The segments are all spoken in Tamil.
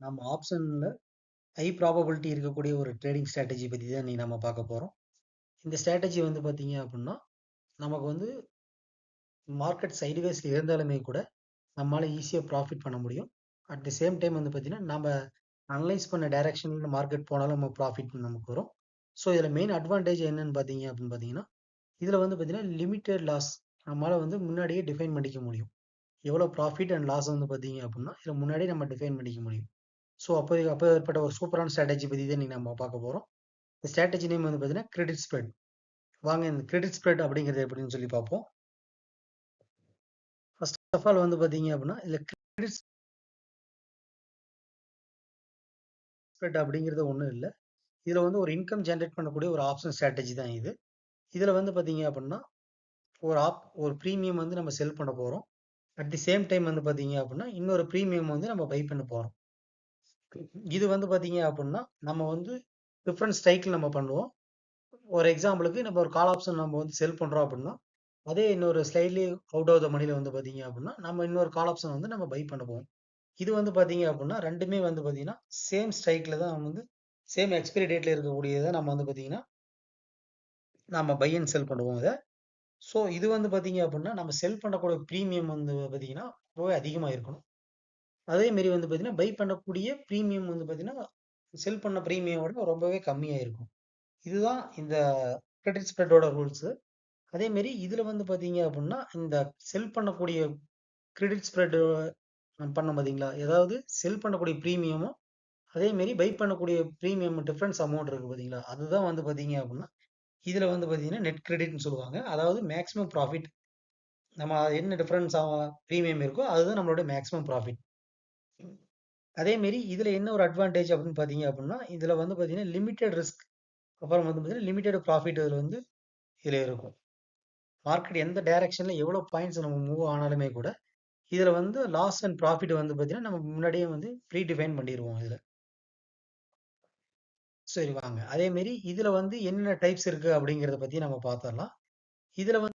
நம்ம ஆப்ஷன்ல ஹை ப்ராபபிலிட்டி இருக்கக்கூடிய ஒரு ட்ரேடிங் ஸ்ட்ராட்டஜி பத்தி தான் இன்னைக்கு நம்ம பார்க்க போறோம். இந்த ஸ்ட்ராட்டஜி வந்து பார்த்தீங்க அப்படின்னா, நமக்கு வந்து மார்க்கெட் சைட்வேஸ்ல இருந்தாலுமே கூட நம்மளால ஈஸியா ப்ராஃபிட் பண்ண முடியும். அட் தி சேம் டைம் வந்து பார்த்தீங்கன்னா, நம்ம அனலைஸ் பண்ண டைரக்ஷன்ல மார்க்கெட் போனாலும் நம்ம ப்ராஃபிட் நமக்கு வரும். ஸோ இதுல மெயின் அட்வான்டேஜ் என்னன்னு பார்த்தீங்க அப்படின்னு பார்த்தீங்கன்னா, இதுல வந்து பார்த்தீங்கன்னா லிமிட்டெட் லாஸ் நம்மளால வந்து முன்னாடியே டிஃபைன் பண்ணிக்க முடியும். எவ்வளோ ப்ராஃபிட் அண்ட் லாஸ் வந்து பார்த்தீங்க அப்படின்னா, இதில் முன்னாடியே நம்ம டிஃபைன் பண்ணிக்க முடியும். ஸோ அப்போ ஏற்பட்ட ஒரு சூப்பரான ஸ்ட்ராட்டஜி பத்தி தான் இன்னைக்கு நம்ம பார்க்க போறோம். இந்த ஸ்ட்ராட்டஜி நேம் வந்து பார்த்தீங்கன்னா கிரெடிட் ஸ்ப்ரெட். வாங்க இந்த கிரெடிட் ஸ்ப்ரெட் அப்படிங்கிறது எப்படின்னு சொல்லி பார்ப்போம். ஃபர்ஸ்ட் ஆஃப் ஆல் வந்து பார்த்தீங்க அப்படின்னா இல்லை கிரெடிட் ஸ்ப்ரெட் அப்படிங்கிறது ஒன்றும் இல்லை. இதில் வந்து ஒரு இன்கம் ஜென்ரேட் பண்ணக்கூடிய ஒரு ஆப்ஷன் ஸ்ட்ராட்டஜி தான் இது. இதில் வந்து பார்த்தீங்க அப்படின்னா ஒரு ப்ரீமியம் வந்து நம்ம செல் பண்ண போகிறோம். அட் தி சேம் டைம் வந்து பார்த்தீங்க அப்படின்னா இன்னொரு ப்ரீமியம் வந்து நம்ம பை பண்ண போகிறோம். இது வந்து பார்த்தீங்க அப்படின்னா நம்ம வந்து டிஃப்ரெண்ட் ஸ்ட்ரைக்கில் நம்ம பண்ணுவோம். ஒரு எக்ஸாம்பிளுக்கு நம்ம ஒரு கால் ஆப்ஷன் நம்ம வந்து செல் பண்றோம் அப்படின்னா, அதே இன்னொரு ஸ்லைட்லி அவுட் ஆஃப் த மணில வந்து பாத்தீங்க அப்படின்னா, நம்ம இன்னொரு கால் ஆப்ஷன் வந்து நம்ம பை பண்ண போவோம். இது வந்து பாத்தீங்க அப்படின்னா, 2மே வந்து பாத்தீங்கன்னா, சேம் ஸ்ட்ரைக்ல தான் வந்து சேம் எக்ஸ்பைரி டேட்ல இருக்கக்கூடியத நம்ம வந்து பாத்தீங்கன்னா, நம்ம பை அண்ட் செல் பண்ணுவோம் இத. ஸோ இது வந்து பாத்தீங்க அப்படின்னா, நம்ம செல் பண்ணக்கூடிய பிரீமியம் வந்து பாத்தீங்கன்னா, ரொம்பவே அதிகமா இருக்கணும். அதே மாரி வந்து பாத்தீங்கன்னா, பை பண்ணக்கூடிய பிரீமியம் வந்து பாத்தீங்கன்னா, செல் பண்ண பிரீமியம் விட ரொம்பவே கம்மியா இருக்கும். இதுதான் இந்த கிரெடிட் ஸ்ப்ரெட்டோட ரூல்ஸ். அதே மாரி இதுல வந்து பார்த்தீங்க அப்டின்னா, இந்த செல் பண்ணக்கூடிய கிரெடிட் ஸ்ப்ரெட் பண்ணோம் பார்த்தீங்களா? ஏதாவது செல் பண்ணக்கூடிய பிரீமியமும், அதே மாரி பை பண்ணக்கூடிய பிரீமியம் டிஃபரன்ஸ் அமௌண்ட் இருக்கு பார்த்தீங்களா? அதுதான் வந்து பார்த்தீங்க அப்டின்னா, இதுல வந்து பார்த்தீங்கன்னா, நெட் கிரெடிட்ன்னு சொல்லுவாங்க. அதாவது மேக்ஸிமம் ப்ராஃபிட். நம்ம என்ன டிஃபரன்ஸ் பிரீமியம் இருக்கோ, அதுதான் நம்மளுடைய மேக்ஸிமம் ப்ராஃபிட். அதே மாரி இதுல என்ன ஒரு அட்வான்டேஜ் அப்டின்னு பார்த்தீங்க அப்டின்னா, இதுல வந்து பார்த்தீங்கன்னா, லிமிட்டட் ரிஸ்க் அப்புறம் வந்து பார்த்தீங்கன்னா, லிமிட்டட் ப்ராஃபிட் இதுல வந்து இதுல இருக்கும். மார்க்கெட் எந்த டைரக்ஷன்ல எவ்வளோ பாயிண்ட்ஸ் நம்ம மூவ் ஆனாலுமே கூட, இதுல வந்து லாஸ் அண்ட் ப்ராஃபிட் வந்து பார்த்தீங்கன்னா, நம்ம முன்னாடியே வந்து ப்ரீ டிஃபைன் பண்ணிருவோம் இதுல. சரி வாங்க. அதே மாரி இதுல வந்து என்னென்ன டைப்ஸ் இருக்கு அப்படிங்கிறத பத்தி நம்ம பார்த்தரலாம். இதுல வந்து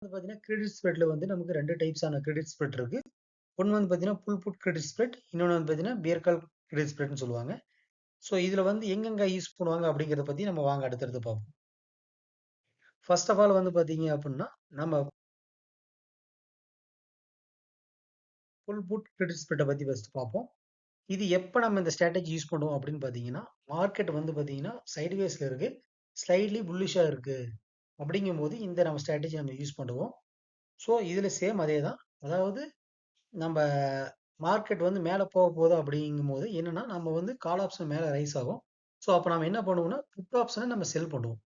பார்த்தீங்கன்னா, கிரெடிட் ஸ்ப்ரெட்ல வந்து நமக்கு 2 டைப்ஸான கிரெடிட் ஸ்ப்ரெட் இருக்கு. ஒண்ணு வந்து பார்த்தீங்கன்னா, புல் புட் கிரெடிட் ஸ்ப்ரெட். இன்னொன்னு வந்து பார்த்தீங்கன்னா, பியர் கால் கிரெடிட் ஸ்ப்ரெட்ன்னு சொல்லுவாங்க. ஸோ இதுல வந்து எங்கெங்க யூஸ் பண்ணுவாங்க அப்படிங்கிறத பத்தி நம்ம வாங்க அடுத்தடுத்து பார்ப்போம். ஃபர்ஸ்ட் ஆஃப் ஆல் வந்து பார்த்தீங்க அப்படின்னா, நம்ம புல் புட் கிரெடிட் ஸ்ப்ரெட்ட பத்தி ஃபர்ஸ்ட் பார்ப்போம். இது எப்ப நம்ம இந்த ஸ்ட்ராட்டஜி யூஸ் பண்ணுவோம் அப்படின்னு பார்த்தீங்கன்னா, மார்க்கெட் வந்து பார்த்தீங்கன்னா, சைட்வேஸ்ல இருக்கு. ஸ்லைட்லி புல்லிஷா இருக்கு. அப்படிங்கும்போது இந்த நம்ம ஸ்ட்ராட்டஜி நம்ம யூஸ் பண்ணுவோம். ஸோ இதுல சேம் அதே தான். அதாவது நம்ப மார்க்கெட் வந்து மேல போகுது அப்படிங்கும்போது என்னன்னா, நம்ம வந்து கால் ஆப்ஷன் மேல ரைஸ் ஆகும். ஸோ அப்ப நம்ம என்ன பண்ணுவோம்னா, புட் ஆப்ஷன நம்ம செல் பண்ணுவோம்.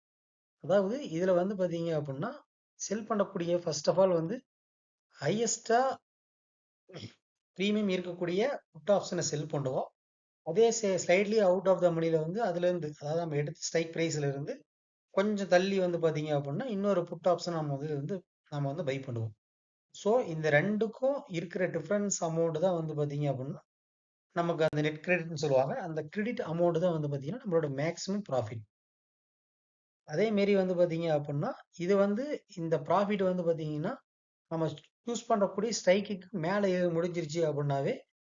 அதாவது இதுல வந்து பார்த்தீங்க அப்படின்னா, செல் பண்ணக்கூடிய ஃபர்ஸ்ட் ஆஃப் ஆல் வந்து ஹையஸ்ட்டா பிரீமியம் இருக்கக்கூடிய புட் ஆப்ஷன செல் பண்ணுவோம். அதே ஸ்லைட்லி அவுட் ஆஃப் த மனில வந்து அதுலேருந்து அதாவது நம்ம எடுத்த ஸ்ட்ரைக் பிரைஸ்ல இருந்து கொஞ்சம் தள்ளி வந்து பார்த்தீங்க அப்படின்னா, இன்னொரு புட் ஆப்ஷன் நம்ம வந்து பை பண்ணுவோம். ஸோ இந்த 2க்கும் இருக்கிற டிஃபரன்ஸ் அமௌண்ட் தான் வந்து பார்த்தீங்க அப்படின்னா, நமக்கு அந்த நெட் கிரெடிட்ன்னு சொல்லுவாங்க. அந்த கிரெடிட் அமௌண்ட் தான் வந்து பார்த்தீங்கன்னா, நம்மளோட மேக்ஸிமம் ப்ராஃபிட். அதே மாரி வந்து பார்த்தீங்க அப்படின்னா, இது வந்து இந்த ப்ராஃபிட் வந்து பார்த்தீங்கன்னா, நம்ம சூஸ் பண்ணக்கூடிய ஸ்ட்ரைக்குக்கு மேல முடிஞ்சிருச்சு அப்படின்னாவே,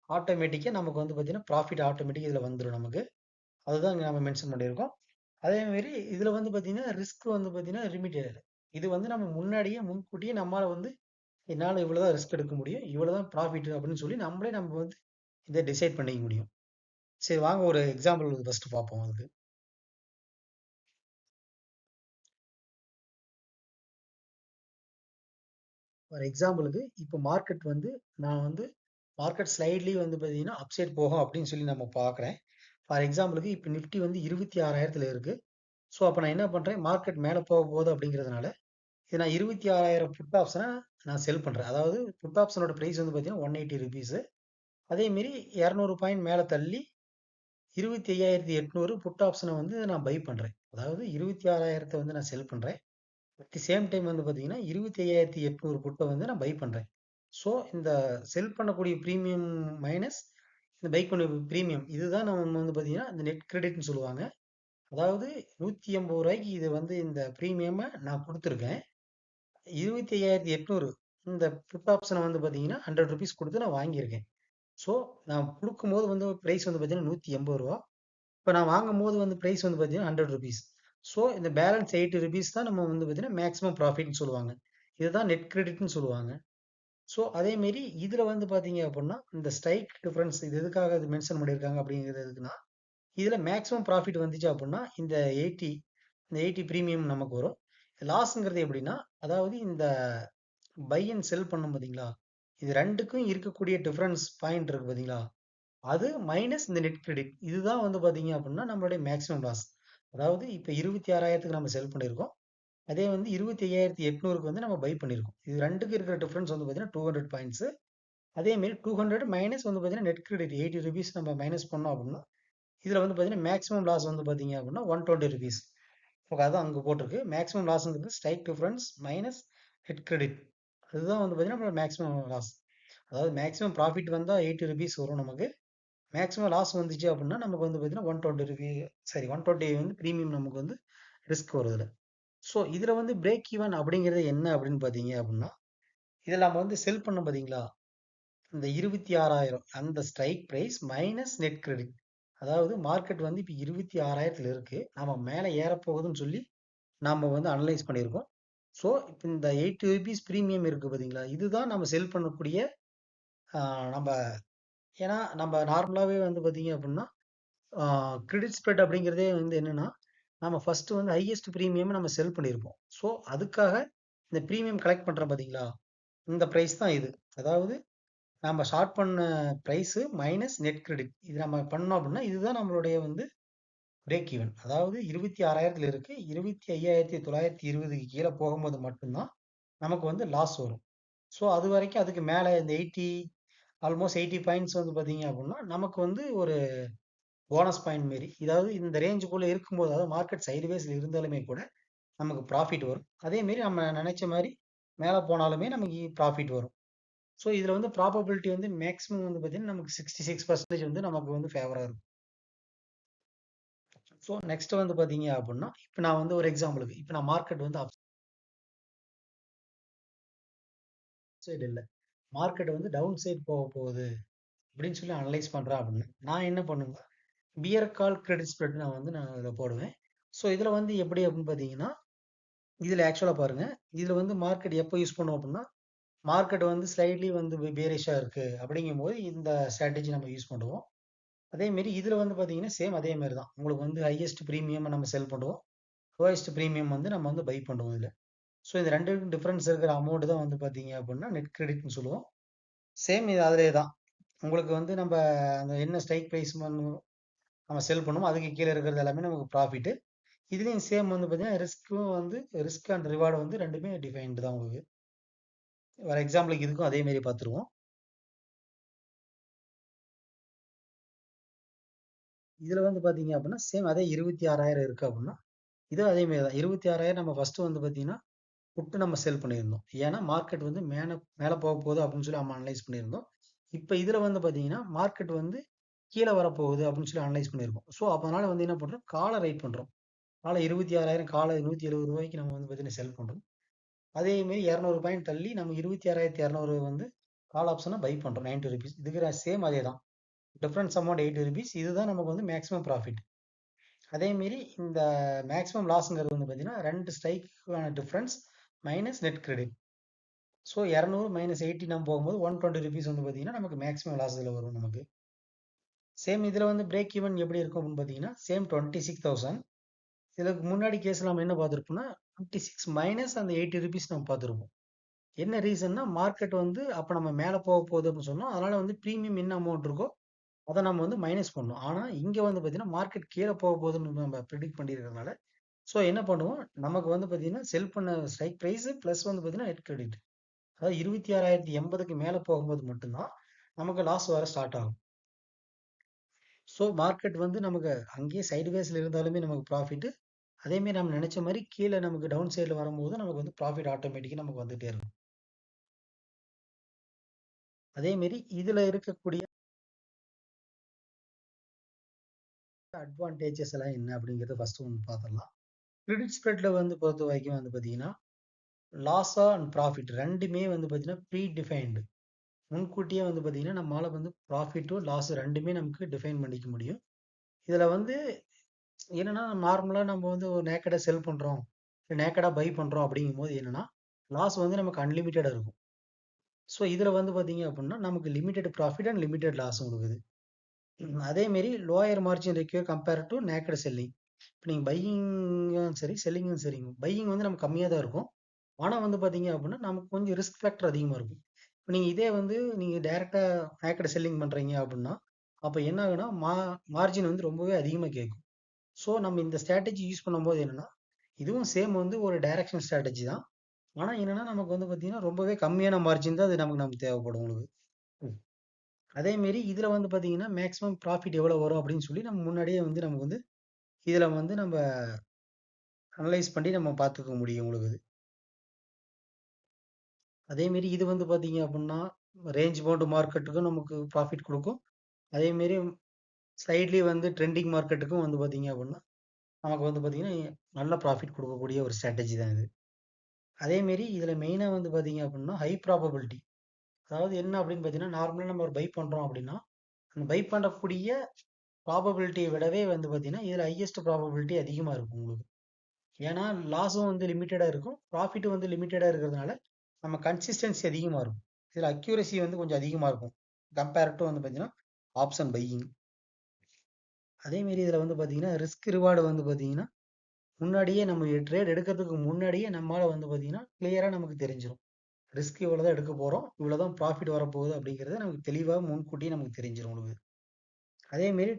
ஆட்டோமேட்டிக்கா நமக்கு வந்து பார்த்தீங்கன்னா, ப்ராஃபிட் ஆட்டோமேட்டிக்கா இதுல வந்துரும் நமக்கு. அதுதான் இங்க நம்ம மென்ஷன் பண்ணியிருக்கோம். அதே மாரி இதுல வந்து பார்த்தீங்கன்னா, ரிஸ்க் வந்து பார்த்தீங்கன்னா லிமிட்டட். இது வந்து நம்ம முன்கூட்டியே நம்மால வந்து என்னால இவ்வளவுதான் ரிஸ்க் எடுக்க முடியும். இவ்வளவுதான் ப்ராஃபிட் அப்படின்னு சொல்லி நம்ம வந்து இத டிசைட் பண்ணிக்க முடியும். சரி வாங்க ஒரு எக்ஸாம்பிள் ஃபர்ஸ்ட் பார்ப்போம் அதுக்கு. ஃபார் எக்ஸாம்பிளுக்கு இப்ப நான் வந்து மார்க்கெட் ஸ்லைட்லி வந்து பார்த்தீங்கன்னா, அப் சைட் போகும் அப்படின்னு சொல்லி நம்ம பார்க்குறேன். ஃபார் எக்ஸாம்பிளுக்கு இப்ப நிஃப்டி வந்து 26,000த்துல இருக்கு. ஸோ அப்ப நான் என்ன பண்றேன், மார்க்கெட் மேல போகுது அப்படிங்கிறதுனால, இத நான் 26,000 புட் ஆப்ஷன நான் செல் பண்றேன். அதாவது புட் ஆப்ஷனோட பிரைஸ் வந்து பார்த்தீங்கன்னா, ₹180. அதே மாரி 200 பாயிண்ட் மேல தள்ளி 25,800 புட் ஆப்ஷன வந்து நான் பை பண்றேன். அதாவது 26,000 வந்து நான் செல் பண்றேன். அட் தி சேம் டைம் வந்து பார்த்தீங்கன்னா, 25,800 புட்ட வந்து நான் பை பண்றேன். ஸோ இந்த செல் பண்ணக்கூடிய பிரீமியம் மைனஸ் இந்த பை பண்ண பிரீமியம் இதுதான் நம்ம வந்து பார்த்தீங்கன்னா, இந்த நெட் கிரெடிட்ன்னு சொல்லுவாங்க. அதாவது ரூ. 180க்கு இது வந்து இந்த பிரீமியம நான் குடுத்துருக்கேன். 25,800 இந்த புட் ஆப்ஷனை வந்து பார்த்தீங்கன்னா 100 ருபீஸ் கொடுத்து நான் வாங்கியிருக்கேன். ஸோ நான் கொடுக்கும்போது வந்து பிரைஸ் வந்து பார்த்தீங்கன்னா ரூ. 180. இப்போ நான் வாங்கும்போது வந்து பிரைஸ் வந்து பார்த்தீங்கன்னா 100 ருபீஸ். ஸோ இந்த பேலன்ஸ் 80 ருபீஸ் தான் நம்ம வந்து பார்த்தீங்கன்னா மேக்ஸிமம் ப்ராஃபிட்னு சொல்லுவாங்க. இதுதான் நெட் கிரெடிட்னு சொல்லுவாங்க. ஸோ அதேமாரி இதில் வந்து பார்த்தீங்க அப்படின்னா இந்த ஸ்ட்ரைக் டிஃபரன்ஸ் இது எதுக்காக இது மென்ஷன் பண்ணியிருக்காங்க அப்படிங்கிறது எதுக்குன்னா இதில் மேக்ஸிமம் ப்ராஃபிட் வந்துச்சு அப்படின்னா இந்த எயிட்டி ப்ரீமியம் நமக்கு வரும். லாஸ்ங்கிறது எப்படின்னா அதாவது இந்த பை அண்ட் செல் பண்ணும் பார்த்தீங்களா, இது ரெண்டுக்கும் இருக்கக்கூடிய டிஃபரன்ஸ் பாயிண்ட் இருக்கு பார்த்தீங்களா, அது மைனஸ் இந்த நெட் கிரெடிட். இதுதான் வந்து பார்த்தீங்க அப்படின்னா நம்மளுடைய மேக்ஸிமம் லாஸ். அதாவது இப்போ 26,000க்கு நம்ம செல் பண்ணியிருக்கோம். அதே வந்து 25,800க்கு வந்து நம்ம பை பண்ணியிருக்கோம். இது ரெண்டுக்கு இருக்கிற டிஃபரன்ஸ் வந்து பார்த்தீங்கன்னா 200 பாயிண்ட்ஸ். அதே மாதிரி 200 மைனஸ் வந்து பார்த்தீங்கன்னா நெட் கிரெடிட் 80 ருபீஸ் நம்ம மைனஸ் பண்ணோம் அப்படின்னா இதில் வந்து பார்த்தீங்கன்னா மேக்ஸிமம் லாஸ் வந்து பார்த்தீங்க அப்படின்னா 120 ருபீஸ். ஓகே, அதான் அங்கே போட்டிருக்கு. மேக்ஸிமம் லாஸ்ங்கிறது strike difference minus net credit. அதுதான் வந்து பார்த்தீங்கன்னா மேக்ஸிமம் லாஸ். அதாவது மேக்ஸிமம் ப்ராஃபிட் வந்தால் 80 ருபீஸ் வரும் நமக்கு. மேக்ஸிமம் லாஸ் வந்துச்சு அப்படின்னா நமக்கு வந்து பார்த்தீங்கன்னா 120 ருபீ சரி 120 வந்து ப்ரீமியம் நமக்கு வந்து ரிஸ்க் வருதுல. ஸோ இதில் வந்து பிரேக் ஈவன் அப்படிங்கிறது என்ன அப்படின்னு பார்த்தீங்க அப்படின்னா இதில் நம்ம வந்து செல் பண்ண பார்த்தீங்களா இந்த 26,000 அந்த strike price minus net credit. அதாவது மார்க்கெட் வந்து இப்போ 26,000த்துல இருக்கு. நம்ம மேலே ஏறப்போகுதுன்னு சொல்லி நாம வந்து அனலைஸ் பண்ணியிருக்கோம். ஸோ இப்போ இந்த 80 ருபீஸ் ப்ரீமியம் இருக்கு பார்த்தீங்களா, இதுதான் நம்ம செல் பண்ணக்கூடிய நம்ம ஏன்னா நம்ம நார்மலாகவே வந்து பார்த்தீங்க அப்படின்னா கிரெடிட் ஸ்ப்ரெட் அப்படிங்கிறதே வந்து என்னன்னா நம்ம ஃபர்ஸ்ட் வந்து ஹையஸ்ட் ப்ரீமியம் நம்ம செல் பண்ணியிருப்போம். ஸோ அதுக்காக இந்த ப்ரீமியம் கலெக்ட் பண்ணுறோம் பார்த்தீங்களா, இந்த ப்ரைஸ் தான் இது. அதாவது நம்ம ஷார்ட் பண்ண ப்ரைஸ் மைனஸ் நெட் கிரெடிட் இது நம்ம பண்ணோம் அப்படின்னா இதுதான் நம்மளுடைய வந்து பிரேக் ஈவன். அதாவது 26,000த்துல இருக்கு 25,920க்கு கீழே போகும்போது மட்டும்தான் நமக்கு வந்து லாஸ் வரும். ஸோ அது வரைக்கும் அதுக்கு மேலே இந்த ஆல்மோஸ்ட் 80 பாயிண்ட்ஸ் வந்து பார்த்தீங்க அப்படின்னா நமக்கு வந்து ஒரு போனஸ் பாயிண்ட் மாரி. அதாவது இந்த ரேஞ்சுக்குள்ள இருக்கும்போது அதாவது மார்க்கெட் சைடுவேஸ்ல இருந்தாலுமே கூட நமக்கு ப்ராஃபிட் வரும். அதே மாரி நம்ம நினைச்ச மாதிரி மேலே போனாலுமே நமக்கு ப்ராஃபிட் வரும். ஸோ இதில் வந்து ப்ராபபிலிட்டி வந்து மேக்ஸிமம் வந்து பார்த்தீங்கன்னா நமக்கு 66% வந்து நமக்கு வந்து ஃபேவராக இருக்கும். ஸோ நெக்ஸ்ட் வந்து பார்த்தீங்க அப்படின்னா இப்போ நான் வந்து ஒரு எக்ஸாம்பிளுக்கு இப்போ நான் மார்க்கெட் வந்து அப் சைடு இல்லை, மார்க்கெட் வந்து டவுன் சைடு போக போகுது அப்படின்னு சொல்லி அனலைஸ் பண்ணுறேன் அப்படின்னு நான் என்ன பண்ணுவேன், பியர் கால் கிரெடிட் ஸ்ப்ரெட் நான் இதில் போடுவேன். ஸோ இதில் வந்து எப்படி அப்படின்னு பார்த்தீங்கன்னா இதில் ஆக்சுவலாக பாருங்க, இதில் வந்து மார்க்கெட் எப்போ யூஸ் பண்ணுவோம் அப்படின்னா மார்க்கெட் வந்து ஸ்லைட்லி வந்து பேரிஷாக இருக்கு அப்படிங்கும்போது இந்த ஸ்ட்ராட்டஜி நம்ம யூஸ் பண்ணுவோம். அதே மாரி இதில் வந்து பார்த்தீங்கன்னா சேம் அதே மாதிரி தான் உங்களுக்கு வந்து ஹையஸ்ட் ப்ரீமியம் நம்ம செல் பண்ணுவோம், லோயஸ்ட் ப்ரீமியம் வந்து நம்ம வந்து பை பண்ணுவோம் இதில். ஸோ இந்த ரெண்டுக்கும் டிஃபரன்ஸ் இருக்கிற அமௌண்ட் தான் வந்து பார்த்தீங்க அப்படின்னா நெட் கிரெடிட்னு சொல்லுவோம். சேம் இது அதிலே தான் உங்களுக்கு வந்து நம்ம அந்த என்ன ஸ்ட்ரைக் ப்ரைஸ் நம்ம செல் பண்ணுவோம் அதுக்கு கீழே இருக்கிறது எல்லாமே நமக்கு ப்ராஃபிட். இதுலேயும் சேம் வந்து பார்த்தீங்கன்னா ரிஸ்க்கும் வந்து ரிஸ்க் அண்ட் ரிவார்டு வந்து ரெண்டுமே டிஃபைன்டு தான் உங்களுக்கு. ஃபார் எக்ஸாம்பிளுக்கு இதுக்கும் அதே மாதிரி பார்த்துருவோம். இதில் வந்து பார்த்தீங்க அப்படின்னா சேம் அதே 26,000 இருக்கு அப்படின்னா இதுவும் அதே மாதிரி தான் 26,000 நம்ம ஃபர்ஸ்ட் வந்து பார்த்தீங்கன்னா புட்டு நம்ம செல் பண்ணியிருந்தோம். ஏன்னா மார்க்கெட் வந்து மேலே மேலே போக போகுது அப்படின்னு சொல்லி நம்ம அனலைஸ் பண்ணியிருந்தோம். இப்போ இதில் வந்து பார்த்தீங்கன்னா மார்க்கெட் வந்து கீழே வரப்போகுது அப்படின்னு சொல்லி அனலைஸ் பண்ணியிருக்கோம். ஸோ அதனால வந்து என்ன பண்ணுறோம், காலை ரைட் பண்ணுறோம். காலை 26,000 காலை 170 ரூபாய்க்கு நம்ம வந்து பார்த்தீங்கன்னா செல் பண்ணுறோம். அதே மாதிரி 200 பாயிண்ட் தள்ளி நம்ம 26,200 வந்து கால் ஆப்ஷனை பை பண்ணுறோம் 90 ருபீஸ். இதுக்கு சேம் அதே தான் டிஃபரன்ஸ் அமௌண்ட் 80 ருபீஸ். இதுதான் நமக்கு வந்து மேக்ஸிமம் ப்ராஃபிட். அதே மாரி இந்த மேக்ஸிமம் லாஸ்ங்கிறது வந்து பார்த்தீங்கன்னா 2 ஸ்ட்ரைக்கான difference minus net credit. So 200 minus 80 நம்ம போகும்போது 120 ருபீஸ் வந்து பார்த்தீங்கன்னா நமக்கு மேக்ஸிமம் லாஸ் இதில் வரும் நமக்கு. சேம் இதில் வந்து பிரேக் ஈவன் எப்படி இருக்கும் அப்படின்னு பார்த்தீங்கன்னா சேம் 26,000. இதுக்கு முன்னாடி கேஸில் நம்ம என்ன பார்த்துருப்போம்னா 26 மைனஸ் அந்த 80 ருபீஸ் நம்ம பார்த்துருப்போம். என்ன ரீசன்னா மார்க்கெட் வந்து அப்போ நம்ம மேலே போக போகுது அப்படின்னு சொன்னோம். அதனால வந்து ப்ரீமியம் என்ன அமௌண்ட் இருக்கோ அதை நம்ம வந்து மைனஸ் பண்ணோம். ஆனால் இங்கே வந்து பார்த்தீங்கன்னா மார்க்கெட் கீழே போக போகுதுன்னு நம்ம ப்ரிடிக்ட் பண்ணியிருக்கிறதுனால ஸோ என்ன பண்ணுவோம், நமக்கு வந்து பார்த்தீங்கன்னா செல் பண்ண ஸ்ட்ரைக் ப்ரைஸ் ப்ளஸ் வந்து பார்த்தீங்கன்னா நெட் கிரெடிட். அதாவது 26,080க்கு மேலே போகும்போது மட்டும்தான் நமக்கு லாஸ் வர ஸ்டார்ட் ஆகும். ஸோ மார்க்கெட் வந்து நமக்கு அங்கேயே சைடுவேஸில் இருந்தாலுமே நமக்கு ப்ராஃபிட். அதேமாரி நம்ம நினைச்ச மாதிரி கீழே நமக்கு டவுன் சைடில் வரும்போது நமக்கு வந்து ப்ராஃபிட் ஆட்டோமேட்டிக்காக நமக்கு வந்துட்டே இருக்கும். அதேமாரி இதில் இருக்கக்கூடிய அட்வான்டேஜஸ் எல்லாம் என்ன அப்படிங்கிறத ஃபர்ஸ்ட் ஒன்று பார்த்துடலாம். கிரெடிட் ஸ்ப்ரெட்ல வந்து பொறுத்த வரைக்கும் வந்து பார்த்தீங்கன்னா லாஸா அண்ட் ப்ராஃபிட் ரெண்டுமே வந்து பார்த்தீங்கன்னா ப்ரீ டிஃபைன்டு. முன்கூட்டியே வந்து பார்த்தீங்கன்னா நம்மளால வந்து ப்ராஃபிட்டும் லாஸ் ரெண்டுமே நமக்கு டிஃபைன் பண்ணிக்க முடியும். இதுல வந்து என்னன்னா நார்மலா நம்ம வந்து ஒரு நேக்கடா செல் பண்றோம், நேக்கடா பை பண்றோம் அப்படிங்கும்போது என்னன்னா லாஸ் வந்து நமக்கு அன்லிமிட்டடா இருக்கும். ஸோ இதுல வந்து பார்த்தீங்க அப்படின்னா நமக்கு லிமிடெட் ப்ராஃபிட் அண்ட் லிமிடெட் லாஸும் இருக்குது. அதே மாரி lower margin require compare to naked selling. இப்போ நீங்க பையிங்கும் சரி, செல்லிங்கும் சரிங்க. பையிங் வந்து நமக்கு கம்மியா தான் இருக்கும். ஆனா வந்து பார்த்தீங்க அப்படின்னா, நமக்கு கொஞ்சம் ரிஸ்க் ஃபேக்டர் அதிகமா இருக்கும். இப்ப நீங்க இதே வந்து நீங்க டைரக்ட்டா நேக்கட் செல்லிங் பண்றீங்க அப்படின்னா, அப்ப என்ன ஆகும்னா, மார்ஜின் வந்து ரொம்பவே அதிகமா கேட்கும். ஸோ நம்ம இந்த ஸ்ட்ராட்டஜி யூஸ் பண்ணும்போது என்னன்னா, இதுவும் சேம் வந்து ஒரு டைரக்ஷன் ஸ்ட்ராட்டஜி தான். ஆனா என்னன்னா, நமக்கு வந்து பார்த்தீங்கன்னா, ரொம்பவே கம்மியான மார்ஜின் தான் அது நமக்கு தேவைப்படும் உங்களுக்கு. ம். அதே மாரி இதுல வந்து பார்த்தீங்கன்னா, மேக்ஸிமம் ப்ராஃபிட் எவ்வளோ வரும் அப்படின்னு சொல்லி நம்ம முன்னாடியே வந்து நமக்கு வந்து இதுல வந்து நம்ம அனலைஸ் பண்ணி நம்ம பார்த்துக்க முடியும் உங்களுக்கு இது. அதே மாரி இது வந்து பார்த்தீங்க அப்படின்னா, ரேஞ்ச் பவுண்ட் மார்க்கெட்டுக்கும் நமக்கு ப்ராஃபிட் குடுக்கும். அதே மாரி சைட்லயே வந்து ட்ரெண்டிங் மார்க்கெட்டுக்கும் வந்து பார்த்தீங்க அப்படின்னா, நமக்கு வந்து பார்த்தீங்கன்னா, நல்ல ப்ராஃபிட் குடுக்கக்கூடிய ஒரு ஸ்ட்ராட்டஜி தான் இது. அதே மாரி இதுல மெயினா வந்து பார்த்தீங்க அப்படின்னா, ஹை ப்ராபபிலிட்டி. அதாவது என்ன அப்படின்னு பார்த்தீங்கன்னா, நார்மலா நம்ம ஒரு பை பண்றோம் அப்படின்னா, அந்த பை பண்ணக்கூடிய ப்ராபபிலிட்டிய விடவே வந்து பார்த்தீங்கன்னா, இதுல ஹையஸ்ட் ப்ராபபிலிட்டி அதிகமா இருக்கும் உங்களுக்கு. ஏன்னா, லாஸும் வந்து லிமிட்டடா இருக்கும். ப்ராஃபிட்டும் வந்து லிமிட்டடா இருக்கிறதுனால, நம்ம கன்சிஸ்டன்சி அதிகமா இருக்கும். இதுல அக்யூரசி வந்து கொஞ்சம் அதிகமா இருக்கும். கம்பேர் டூ வந்து பார்த்தீங்கன்னா, ஆப்ஷன் பையிங். அதே மாரி இதுல வந்து பார்த்தீங்கன்னா, ரிஸ்க் ரிவார்டு வந்து பார்த்தீங்கன்னா, முன்னாடியே நம்ம ட்ரேட் எடுக்கிறதுக்கு முன்னாடியே நம்மால வந்து பார்த்தீங்கன்னா, கிளியரா நமக்கு தெரிஞ்சிரும். ரிஸ்க் இவ்வளோ தான் எடுக்க போறோம். இவ்வளோ தான் ப்ராஃபிட் வரப்போகுது அப்படிங்கிறது நமக்கு தெளிவா முன்கூட்டியே நமக்கு தெரிஞ்சிரும் உங்களுக்கு. அதே மாரி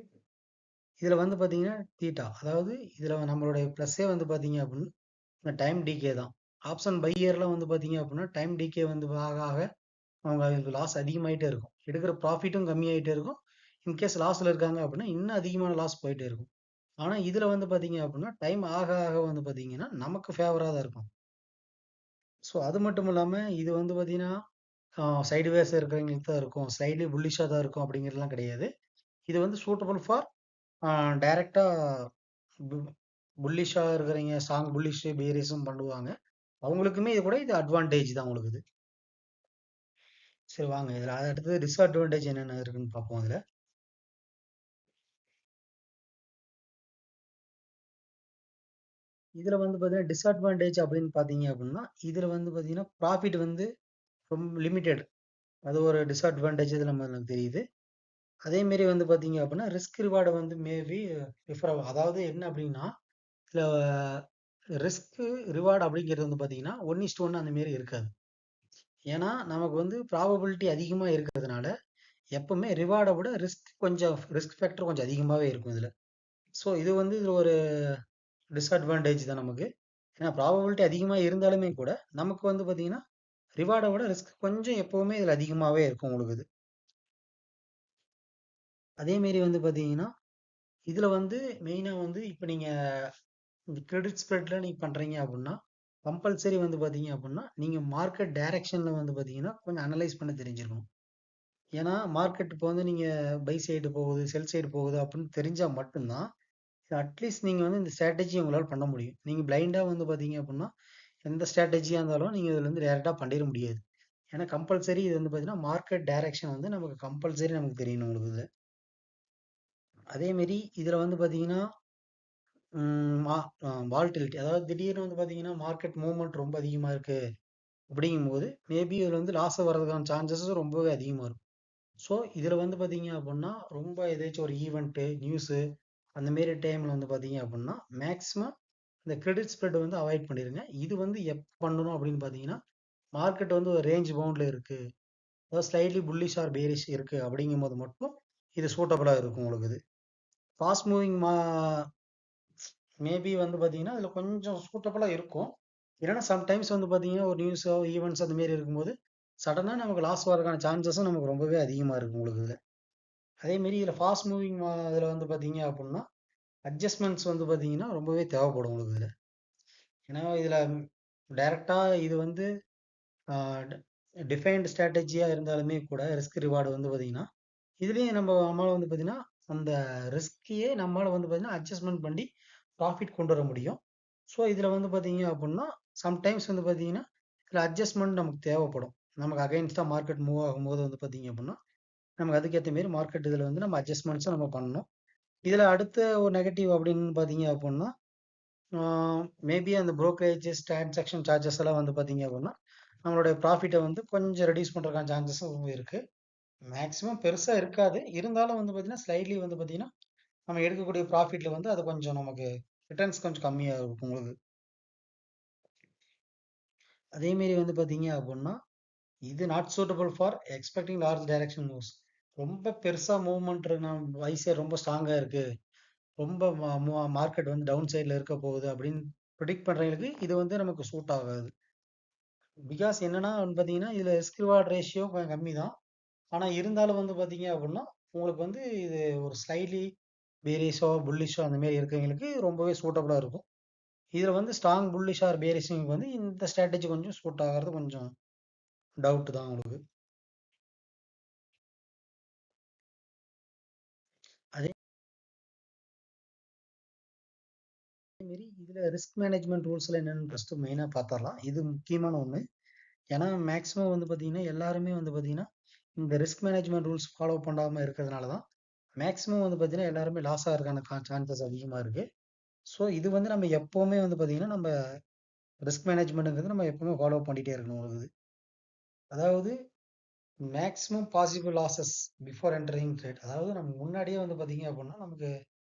இதுல வந்து பார்த்தீங்கன்னா, தீட்டா அதாவது இதுல நம்மளுடைய ப்ளஸ்ஸே வந்து பார்த்தீங்க அப்படின்னா, இந்த டைம் டிகே தான். ஆப்ஷன் பையர்லாம் வந்து பார்த்தீங்க அப்படின்னா, டைம் டிகே வந்து ஆக ஆக அவங்களுக்கு லாஸ் அதிகமாயிட்டே இருக்கும். எடுக்கிற ப்ராஃபிட்டும் கம்மியாயிட்டே இருக்கும். இன்கேஸ் லாஸ்ல இருக்காங்க அப்படின்னா, இன்னும் அதிகமான லாஸ் போயிட்டே இருக்கும். ஆனா இதுல வந்து பார்த்தீங்க அப்படின்னா, டைம் ஆக ஆக வந்து பார்த்தீங்கன்னா, நமக்கு ஃபேவரா தான் இருக்கும். ஸோ அது மட்டும் இல்லாம இது வந்து பார்த்தீங்கன்னா, சைட்வேஸ் இருக்கிறவங்களுக்கு தான் இருக்கும். ஸ்லைட்லி புல்லிஷா தான் இருக்கும் அப்படிங்கிறதுலாம் கிடையாது. இது வந்து சூட்டபிள் ஃபார் டைரக்ட்டா பு புல்லிஷா இருக்கிறவங்க, ஸ்ட்ராங் புல்லிஷ், பேரிஸும் பண்ணுவாங்க. அவங்களுக்குமே இது கூட இது அட்வான்டேஜ் தான் உங்களுக்கு இது. சரி வாங்க. இதுல அடுத்தது டிஸ்அட்வான்டேஜ் என்னென்ன இருக்குன்னு பார்ப்போம் அதுல. இதுல வந்து பார்த்தீங்கன்னா, டிஸ்அட்வான்டேஜ் அப்படின்னு பார்த்தீங்க அப்படின்னா, இதுல வந்து பார்த்தீங்கன்னா, ப்ராஃபிட் வந்து ரொம்ப லிமிட்டெட். அது ஒரு டிஸ்அட்வான்டேஜ் இதுல நமக்கு தெரியுது. அதே மாரி வந்து பார்த்தீங்க அப்படின்னா, ரிஸ்க் ரிவார்டு வந்து மேபி டிஃபர் ஆகும். அதாவது என்ன அப்படின்னா, இதுல ரிஸ்க் ரிவார்டு அப்படிங்கிறது வந்து பார்த்தீங்கன்னா, 1:1 அந்த மாரி இருக்காது. ஏன்னா, நமக்கு வந்து ப்ராபபிலிட்டி அதிகமா இருக்கிறதுனால, எப்பவுமே ரிவார்ட விட ரிஸ்க் ஃபேக்டர் கொஞ்சம் அதிகமாவே இருக்கும் இதுல. ஸோ இது வந்து இதுல ஒரு டிஸ்அட்வான்டேஜ் தான் நமக்கு. ஏன்னா ப்ராபபிலிட்டி அதிகமா இருந்தாலுமே கூட, நமக்கு வந்து பார்த்தீங்கன்னா, ரிவார்ட விட ரிஸ்க் கொஞ்சம் எப்பவுமே இதுல அதிகமாவே இருக்கும் உங்களுக்கு இது. அதே மாரி வந்து பார்த்தீங்கன்னா, இதுல வந்து மெயினா வந்து இப்ப நீங்க இந்த கிரெடிட் ஸ்ப்ரெட்ல நீங்க பண்றீங்க அப்டின்னா, கம்பல்சரி வந்து பார்த்தீங்க அப்டின்னா, நீங்க மார்க்கெட் டைரக்ஷன்ல வந்து பார்த்தீங்கன்னா, கொஞ்சம் அனலைஸ் பண்ண தெரிஞ்சிருக்கணும். ஏன்னா, மார்க்கெட் இப்போ வந்து நீங்க பை சைடு போகுது, செல் சைடு போகுது அப்படின்னு தெரிஞ்சா மட்டும் தான், அட்லீஸ்ட் நீங்க வந்து இந்த ஸ்ட்ராட்டஜி உங்களால பண்ண முடியும். நீங்க பிளைண்டா வந்து பார்த்தீங்க அப்படின்னா, எந்த ஸ்ட்ராட்டஜியா இருந்தாலும் நீங்க இதுல வந்து டைரக்ட்டா பண்ணிற முடியாது. ஏன்னா கம்பல்சரி இது வந்து பார்த்தீங்கன்னா, மார்க்கெட் டைரக்ஷன் வந்து நமக்கு கம்பல்சரி நமக்கு தெரியணும் உங்களுக்கு இதுல. அதே மாரி இதுல வந்து பார்த்தீங்கன்னா, ம் மா வாலட்டிலிட்டி அதாவது திடீர்னு வந்து பார்த்தீங்கன்னா, மார்க்கெட் மூவ்மெண்ட் ரொம்ப அதிகமா இருக்கு அப்படிங்கும்போது, மேபி இதுல வந்து லாஸ் வர்றதுக்கான சான்சஸும் ரொம்பவே அதிகமா இருக்கும். ஸோ, இதுல வந்து பார்த்தீங்க அப்படின்னா, ரொம்ப ஏதாச்சும் ஒரு ஈவென்ட்டு, நியூஸு அந்த மாரி டைம்ல வந்து பார்த்தீங்க அப்படின்னா, மேக்ஸிமம் இந்த கிரெடிட் ஸ்ப்ரெட் வந்து அவாய்ட் பண்ணிருங்க. இது வந்து எப்ப பண்ணணும் அப்படின்னு பார்த்தீங்கன்னா, மார்க்கெட் வந்து ஒரு ரேஞ்ச் பவுண்ட்ல இருக்கு. அதாவது ஸ்லைட்லி புல்லிஷ் ஆர் பேரிஷ் இருக்கு அப்படிங்கும்போது மட்டும் இது சூட்டபிளா இருக்கும் உங்களுக்கு இது. ஃபாஸ்ட் மூவிங் மேபி வந்து பார்த்தீங்கன்னா, அதில கொஞ்சம் சூட்டபிளா இருக்கும். இல்லன்னா சம்டைம்ஸ் வந்து பார்த்தீங்கன்னா, ஒரு நியூஸோ, ஈவென்ட்ஸ் அந்த மாரி இருக்கும்போது, சடனா நமக்கு லாஸ் வரதுக்கான சான்சஸும் நமக்கு ரொம்பவே அதிகமா இருக்கு உங்களுக்கு இதுல. அதே மாரி இதில ஃபாஸ்ட் மூவிங் இதில வந்து பார்த்தீங்க அப்புட்ன்னா, அட்ஜஸ்ட்மென்ட்ஸ் வந்து பார்த்தீங்கன்னா, ரொம்பவே தேவைப்படும் உங்களுக்கு இதுல. ஏன்னா, இதில டைரக்ட்டா இது வந்து ஆ ட டிஃபைன்ட் ஸ்ட்ராட்டஜியா இருந்தாலுமே கூட, ரிஸ்க் ரிவார்டு வந்து பார்த்தீங்கன்னா, இதுலயும் நம்மால வந்து பார்த்தீங்கன்னா, அந்த ரிஸ்கையே நம்மால வந்து பார்த்தீங்கன்னா, அட்ஜஸ்ட்மென்ட் பண்ணி ப்ராஃபிட் கொண்டு வர முடியும். ஸோ, இதில வந்து பார்த்தீங்க அப்புட்ன்னா, சம்டைம்ஸ் வந்து பார்த்தீங்கன்னா இதில் அட்ஜஸ்ட்மெண்ட் நமக்கு தேவைப்படும். நமக்கு அகைன்ஸ்டாக மார்க்கெட் மூவ் ஆகும்போது வந்து பார்த்தீங்க அப்படின்னா நமக்கு அதுக்கேற்ற மாரி மார்க்கெட் இதில் வந்து நம்ம அட்ஜஸ்ட்மெண்ட்ஸும் நம்ம பண்ணணும். இதில் அடுத்த ஒரு நெகட்டிவ் அப்படின்னு பார்த்தீங்க அப்படின்னா மேபி அந்த ப்ரோக்கரேஜஸ் டிரான்சாக்ஷன் சார்ஜஸ் எல்லாம் வந்து பார்த்தீங்க அப்படின்னா நம்மளுடைய ப்ராஃபிட்டை வந்து கொஞ்சம் ரெடியூஸ் பண்ணுறதுக்கான சான்சஸும் இருக்குது. மேக்ஸிமம் பெருசாக இருக்காது, இருந்தாலும் வந்து பார்த்தீங்கன்னா ஸ்லைட்லி வந்து பார்த்தீங்கன்னா நம்ம எடுக்கக்கூடிய ப்ராஃபிட்டில் வந்து அது கொஞ்சம் நமக்கு ரிட்டர்ன்ஸ் கொஞ்சம் கம்மியாக இருக்கும் உங்களுக்கு. அதேமாரி வந்து பார்த்தீங்க அப்படின்னா இது not suitable for expecting large direction moves. ரொம்ப பெருசாக மூவ்மெண்ட் வயசே ரொம்ப ஸ்ட்ராங்காக இருக்குது, ரொம்ப மார்க்கெட் வந்து டவுன் சைடில் இருக்க போகுது அப்படின்னு ப்ரிடிக்ட் பண்ணுறவங்களுக்கு இது வந்து நமக்கு சூட் ஆகாது. பிகாஸ் என்னன்னா வந்து பார்த்தீங்கன்னா இதில் ரிஸ்க் ரிவார்ட் ரேஷியோ கொஞ்சம் கம்மி தான். ஆனால் இருந்தாலும் வந்து பார்த்தீங்க அப்படின்னா உங்களுக்கு வந்து இது ஒரு ஸ்லைட்லி பேரிஷோ புல்லிஷோ அந்த மாதிரி இருக்கவங்களுக்கு ரொம்பவே சூட்டபுளாக இருக்கும். இதில் வந்து ஸ்ட்ராங் புல்லிஷ் ஆர் பேரிஷிங் வந்து இந்த ஸ்ட்ராட்டஜி கொஞ்சம் சூட் ஆகிறது கொஞ்சம் டவுட் தான் உங்களுக்கு. அதே மாரி இதில் ரிஸ்க் மேனேஜ்மெண்ட் ரூல்ஸில் என்னென்னு ஃபஸ்ட்டு மெயினாக பார்த்துடலாம். இது முக்கியமான ஒன்று. ஏன்னா மேக்ஸிமம் வந்து பார்த்தீங்கன்னா எல்லாருமே வந்து பார்த்தீங்கன்னா இந்த ரிஸ்க் மேனேஜ்மெண்ட் ரூல்ஸ் ஃபாலோ பண்ணாமல் இருக்கிறதுனால தான் மேக்ஸிமம் வந்து பார்த்தீங்கன்னா எல்லாருமே லாஸ் ஆகிறதுக்கான சான்சஸ் அதிகமாக இருக்குது. ஸோ இது வந்து நம்ம எப்போவுமே வந்து பார்த்தீங்கன்னா நம்ம ரிஸ்க் மேனேஜ்மெண்ட்டுங்கிறது நம்ம எப்பவுமே ஃபாலோ பண்ணிகிட்டே இருக்கணும் உங்களுக்கு. அதாவது maximum possible losses before entering trade. அதாவது நம்ம முன்னாடியே வந்து பார்த்தீங்க அப்படின்னா நமக்கு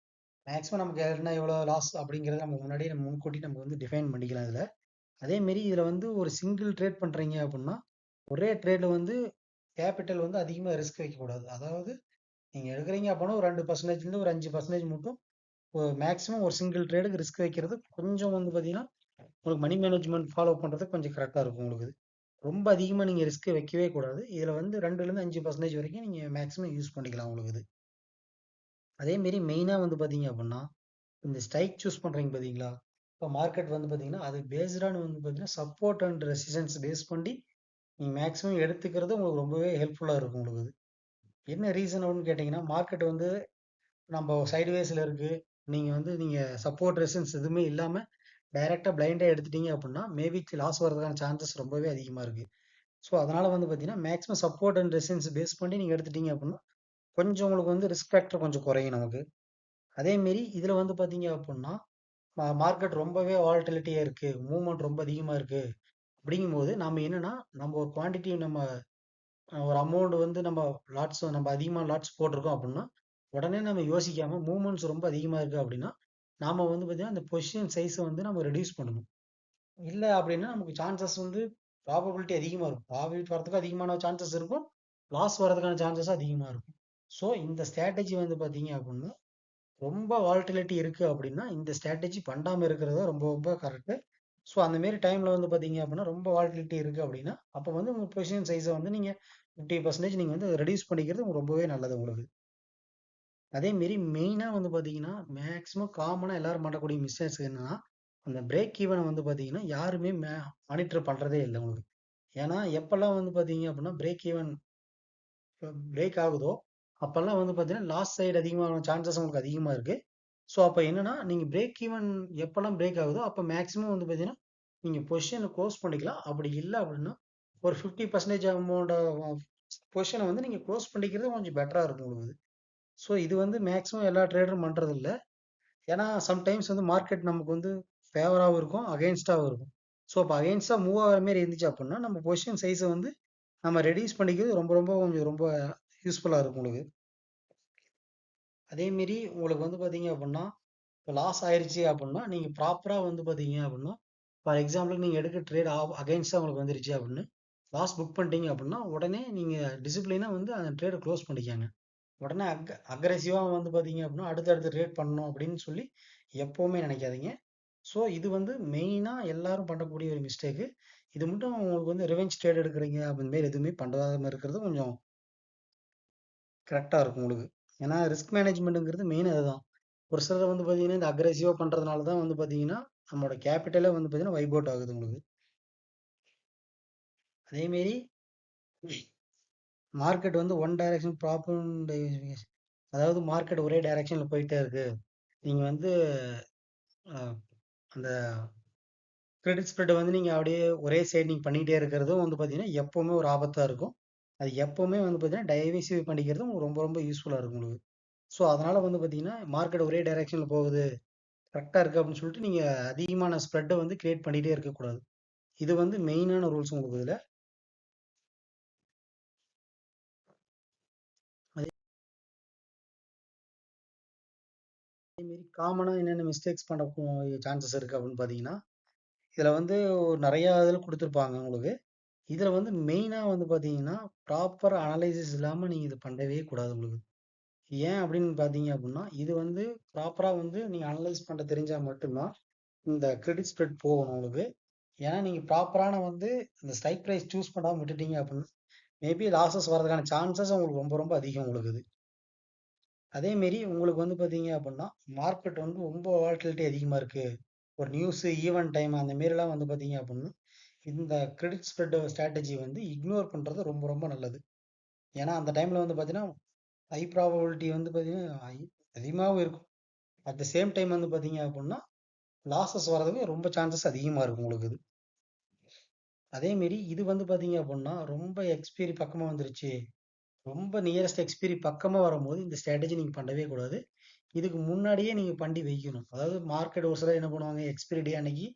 மேக்ஸிமம் நமக்கு என்ன எவ்வளோ லாஸ் அப்படிங்கிறத நம்ம முன்னாடியே நம்ம முன்கூட்டி நம்ம வந்து டிஃபைன் பண்ணிக்கலாம் இதில். அதேமாரி இதில் வந்து ஒரு சிங்கிள் ட்ரேட் பண்ணுறீங்க அப்படின்னா ஒரே ட்ரேடில் வந்து கேபிட்டல் வந்து அதிகமாக ரிஸ்க் வைக்கக்கூடாது. அதாவது நீங்கள் எடுக்கிறீங்க அப்படின்னா ஒரு 2% ஒரு 5% மட்டும் மேக்ஸிமம் ஒரு சிங்கிள் ட்ரேடுக்கு ரிஸ்க் வைக்கிறது கொஞ்சம் வந்து பார்த்தீங்கன்னா உங்களுக்கு மணி மேனேஜ்மெண்ட் ஃபாலோ பண்ணுறதுக்கு கொஞ்சம் கரெக்டாக இருக்கும் உங்களுக்கு. ரொம்ப அதிகமாக நீங்கள் ரிஸ்க் வைக்கவே கூடாது. இதில் வந்து 2லேருந்து 5% வரைக்கும் நீங்கள் மேக்ஸிமம் யூஸ் பண்ணிக்கலாம் உங்களுக்கு இது. அதேமாரி மெயினாக வந்து பார்த்தீங்க அப்படின்னா இந்த ஸ்ட்ரைக் சூஸ் பண்ணுறீங்க பார்த்தீங்களா, இப்போ மார்க்கெட் வந்து பார்த்தீங்கன்னா அது பேஸ்டான வந்து பார்த்தீங்கன்னா சப்போர்ட் அண்ட் ரெசிஸ்டன்ஸ் பேஸ் பண்ணி நீங்கள் மேக்ஸிமம் எடுத்துக்கிறது உங்களுக்கு ரொம்பவே ஹெல்ப்ஃபுல்லாக இருக்கும் உங்களுக்கு. என்ன ரீசன் அப்படின்னு கேட்டிங்கன்னா மார்க்கெட் வந்து நம்ம சைட்வேஸில் இருக்குது, நீங்கள் சப்போர்ட் ரெசிஸ்டன்ஸ் எதுவுமே இல்லாமல் டைரெக்டாக பிளைண்டாக எடுத்துட்டீங்க அப்படின்னா மேபி லாஸ் வரதுக்கான சான்சஸ் ரொம்பவே அதிகமாக இருக்குது. ஸோ அதனால் வந்து பார்த்தீங்கன்னா maximum support and resistance base பண்ணி நீங்கள் எடுத்துட்டீங்க அப்படின்னா கொஞ்சம் உங்களுக்கு வந்து ரிஸ்க் ஃபேக்டர் கொஞ்சம் குறையும் நமக்கு. அதேமாரி இதில் வந்து பார்த்தீங்க அப்படின்னா மார்க்கெட் ரொம்பவே வாலட்டிலிட்டியாக இருக்குது, மூவ்மெண்ட் ரொம்ப அதிகமாக இருக்குது அப்படிங்கும்போது நம்ம என்னன்னா நம்ம ஒரு குவான்டிட்டி நம்ம ஒரு அமௌண்ட் வந்து நம்ம அதிகமாக லாட்ஸ் போட்டிருக்கோம் அப்படின்னா உடனே நம்ம யோசிக்காம மூவ்மெண்ட்ஸ் ரொம்ப அதிகமாக இருக்குது அப்படின்னா நாம வந்து பார்த்தீங்கன்னா அந்த பொசிஷன் சைஸை வந்து நம்ம ரெடியூஸ் பண்ணணும். இல்லை அப்படின்னா நமக்கு சான்சஸ் வந்து ப்ராபபிலிட்டி அதிகமாக இருக்கும், ப்ராஃபிட் வரதுக்கு அதிகமான சான்சஸ் இருக்கும், லாஸ் வரதுக்கான சான்சஸ் அதிகமாக இருக்கும். ஸோ இந்த ஸ்ட்ராட்டஜி வந்து பார்த்தீங்க அப்படின்னா ரொம்ப வாலட்டிலிட்டி இருக்குது அப்படின்னா இந்த ஸ்ட்ராட்டஜி பண்ணாமல் இருக்கிறது ரொம்ப ரொம்ப கரெக்டு. ஸோ அந்த மாரி டைமில் வந்து பார்த்தீங்க அப்படின்னா ரொம்ப வாலட்டிலிட்டி இருக்குது அப்படின்னா அப்போ வந்து உங்கள் பொசிஷன் சைஸை வந்து நீங்கள் 50% நீங்கள் வந்து ரெடியூஸ் பண்ணிக்கிறது ரொம்பவே நல்லது உங்களுக்கு. அதேமாரி மெயினாக வந்து பார்த்தீங்கன்னா மேக்ஸிமம் காமனாக எல்லாரும் பண்ணக்கூடிய மிஸ்டேக்ஸ் என்னன்னா அந்த பிரேக் ஈவனை வந்து பார்த்தீங்கன்னா யாருமே மானிட்டர் பண்ணுறதே இல்லை உங்களுக்கு. ஏன்னா எப்போல்லாம் வந்து பார்த்தீங்க அப்படின்னா பிரேக் ஈவன் பிரேக் ஆகுதோ அப்போல்லாம் வந்து பார்த்தீங்கன்னா லாஸ்ட் சைடு அதிகமான சான்சஸ் உங்களுக்கு அதிகமாக இருக்குது. ஸோ அப்போ என்னன்னா நீங்கள் பிரேக் ஈவன் எப்போல்லாம் பிரேக் ஆகுதோ அப்போ மேக்ஸிமம் வந்து பார்த்தீங்கன்னா நீங்கள் பொசிஷனை க்ளோஸ் பண்ணிக்கலாம். அப்படி இல்லை அப்படின்னா ஒரு 50% அமௌண்ட் பொசிஷனை வந்து நீங்கள் க்ளோஸ் பண்ணிக்கிறது கொஞ்சம் பெட்டராக இருக்கும் உங்களுக்கு. ஸோ இது வந்து மேக்ஸிமம் எல்லா ட்ரேடரும் பண்ணுறது இல்லை. ஏன்னா சம்டைம்ஸ் வந்து மார்க்கெட் நமக்கு வந்து ஃபேவராகவும் இருக்கும், அகெயின்ஸ்டாகவும் இருக்கும். ஸோ அப்போ அகெயின்ஸ்டாக மூவ் ஆகிற மாதிரி இருந்துச்சு அப்படின்னா நம்ம பொசிஷன் சைஸை வந்து நம்ம ரெடியூஸ் பண்ணிக்கிறது ரொம்ப ரொம்ப கொஞ்சம் ரொம்ப யூஸ்ஃபுல்லாக இருக்கும் உங்களுக்கு. அதேமாரி உங்களுக்கு வந்து பார்த்தீங்க அப்படின்னா இப்போ லாஸ் ஆயிடுச்சு அப்படின்னா நீங்கள் ப்ராப்பராக வந்து பார்த்தீங்க அப்படின்னா ஃபார் எக்ஸாம்பிள் நீங்கள் எடுக்க ட்ரேட் அகைன்ஸ்டாக உங்களுக்கு வந்துருச்சு அப்படின்னு லாஸ் புக் பண்ணிட்டீங்க அப்படின்னா உடனே நீங்கள் டிசிப்ளினாக வந்து அந்த ட்ரேடை க்ளோஸ் பண்ணிக்காங்க. உடனே அக்ரெசிவாக வந்து பார்த்தீங்க அப்படின்னா அடுத்தடுத்து ட்ரேட் பண்ணணும் அப்படின்னு சொல்லி எப்போவுமே நினைக்காதீங்க. ஸோ இது வந்து மெயினாக எல்லாரும் பண்ணக்கூடிய ஒரு மிஸ்டேக்கு. இது மட்டும் உங்களுக்கு வந்து ரிவெஞ்ச் ட்ரேட் எடுக்கிறீங்க அப்படின்னு மாரி எதுவுமே பண்ணாமல் இருக்கிறது கொஞ்சம் கரெக்டாக இருக்கும் உங்களுக்கு. ஏன்னா ரிஸ்க் மேனேஜ்மெண்ட்டுங்கிறது மெயின் அதுதான். ஒரு சிலர் வந்து பார்த்தீங்கன்னா இந்த அக்ரெசிவாக பண்ணுறதுனால தான் வந்து பார்த்தீங்கன்னா நம்மளோட கேபிட்டலே வந்து பார்த்தீங்கன்னா வைப் அவுட் ஆகுது உங்களுக்கு. அதேமாரி மார்க்கெட் வந்து ஒன் டைரக்ஷன் ப்ராப்பர், அதாவது மார்க்கெட் ஒரே டைரக்ஷனில் போயிட்டே இருக்கு, நீங்கள் வந்து அஹ், அந்த கிரெடிட் ஸ்ப்ரெட் வந்து நீங்க அப்படியே ஒரே சைடு நீங்க பண்ணிக்கிட்டே இருக்கிறதும் வந்து பார்த்தீங்கன்னா, எப்பவுமே ஒரு ஆபத்தா இருக்கும். அது எப்பவுமே வந்து பார்த்தீங்கன்னா, டைவர்சிஃபை பண்ணிக்கிறதும் ரொம்ப ரொம்ப யூஸ்ஃபுல்லா இருக்கும் உங்களுக்கு. ஸோ, அதனால வந்து பார்த்தீங்கன்னா, மார்க்கெட் ஒரே டைரக்ஷன்ல போகுது, கரெக்ட்டா இருக்கு அப்படின்னு சொல்லிட்டு நீங்க அதிகமான ஸ்ப்ரெட்ட வந்து கிரியேட் பண்ணிட்டே இருக்கக்கூடாது. இது வந்து மெயினான ரூல்ஸ் உங்களுக்கு இதுல. அதே மாரி காமனா என்னென்ன மிஸ்டேக்ஸ் பண்ண சான்சஸ் இருக்கு அப்படின்னு பார்த்தீங்கன்னா, இதுல வந்து நெறைய இதுல குடுத்துருப்பாங்க உங்களுக்கு. இதுல வந்து மெயினா வந்து பார்த்தீங்கன்னா, ப்ராப்பர் அனலைசிஸ் இல்லாம நீங்க இத பண்ணவே கூடாது உங்களுக்கு. ஏன் அப்படின்னு பார்த்தீங்க அப்படின்னா, இது வந்து ப்ராப்பரா வந்து நீங்க அனலைஸ் பண்ண தெரிஞ்சா மட்டும் தான், இந்த கிரெடிட் ஸ்ப்ரெட் போகணும் உங்களுக்கு. ஏன்னா நீங்க ப்ராப்பரான வந்து இந்த ஸ்ட்ரைக் பிரைஸ் சூஸ் பண்ணாம விட்டுட்டீங்க அப்படின்னா, மேபி லாஸஸ் வரதுக்கான சான்சஸ் உங்களுக்கு ரொம்ப ரொம்ப அதிகம் உங்களுக்கு இது. அதே மாரி உங்களுக்கு வந்து பார்த்தீங்க அப்படின்னா, மார்க்கெட் வந்து ரொம்ப வாலட்டிலிட்டி அதிகமா இருக்கு. ஒரு நியூஸ், ஈவென்ட் டைம் அந்த மாரிலாம் வந்து பார்த்தீங்க அப்படின்னா, இந்த கிரெடிட் ஸ்ப்ரெட் ஸ்ட்ராட்டஜி வந்து இக்னோர் பண்றது ரொம்ப ரொம்ப நல்லது. ஏன்னா அந்த டைம்ல வந்து பார்த்தீங்கன்னா, ஹை ப்ராபபிலிட்டி வந்து பார்த்தீங்கன்னா, அதிகமாவும் இருக்கும். அட் த சேம் டைம் வந்து பார்த்தீங்க அப்படின்னா, லாஸஸ் வரதுக்கு ரொம்ப சான்சஸ் அதிகமா இருக்கும் உங்களுக்கு இது. அதே மாரி இது வந்து பார்த்தீங்க அப்படின்னா, ரொம்ப எக்ஸ்பீரி பக்கமா வந்துருச்சு. ரொம்ப நியரஸ்ட் எக்ஸ்பீரி பக்கமா வரும்போது இந்த ஸ்ட்ராட்டஜி நீங்க பண்ணவே கூடாது. இதுக்கு முன்னாடியே நீங்க பண்ணி வைக்கணும். அதாவது மார்க்கெட் ஒரு சிலர் என்ன பண்ணுவாங்க, எக்ஸ்பைரி டே அன்னைக்கு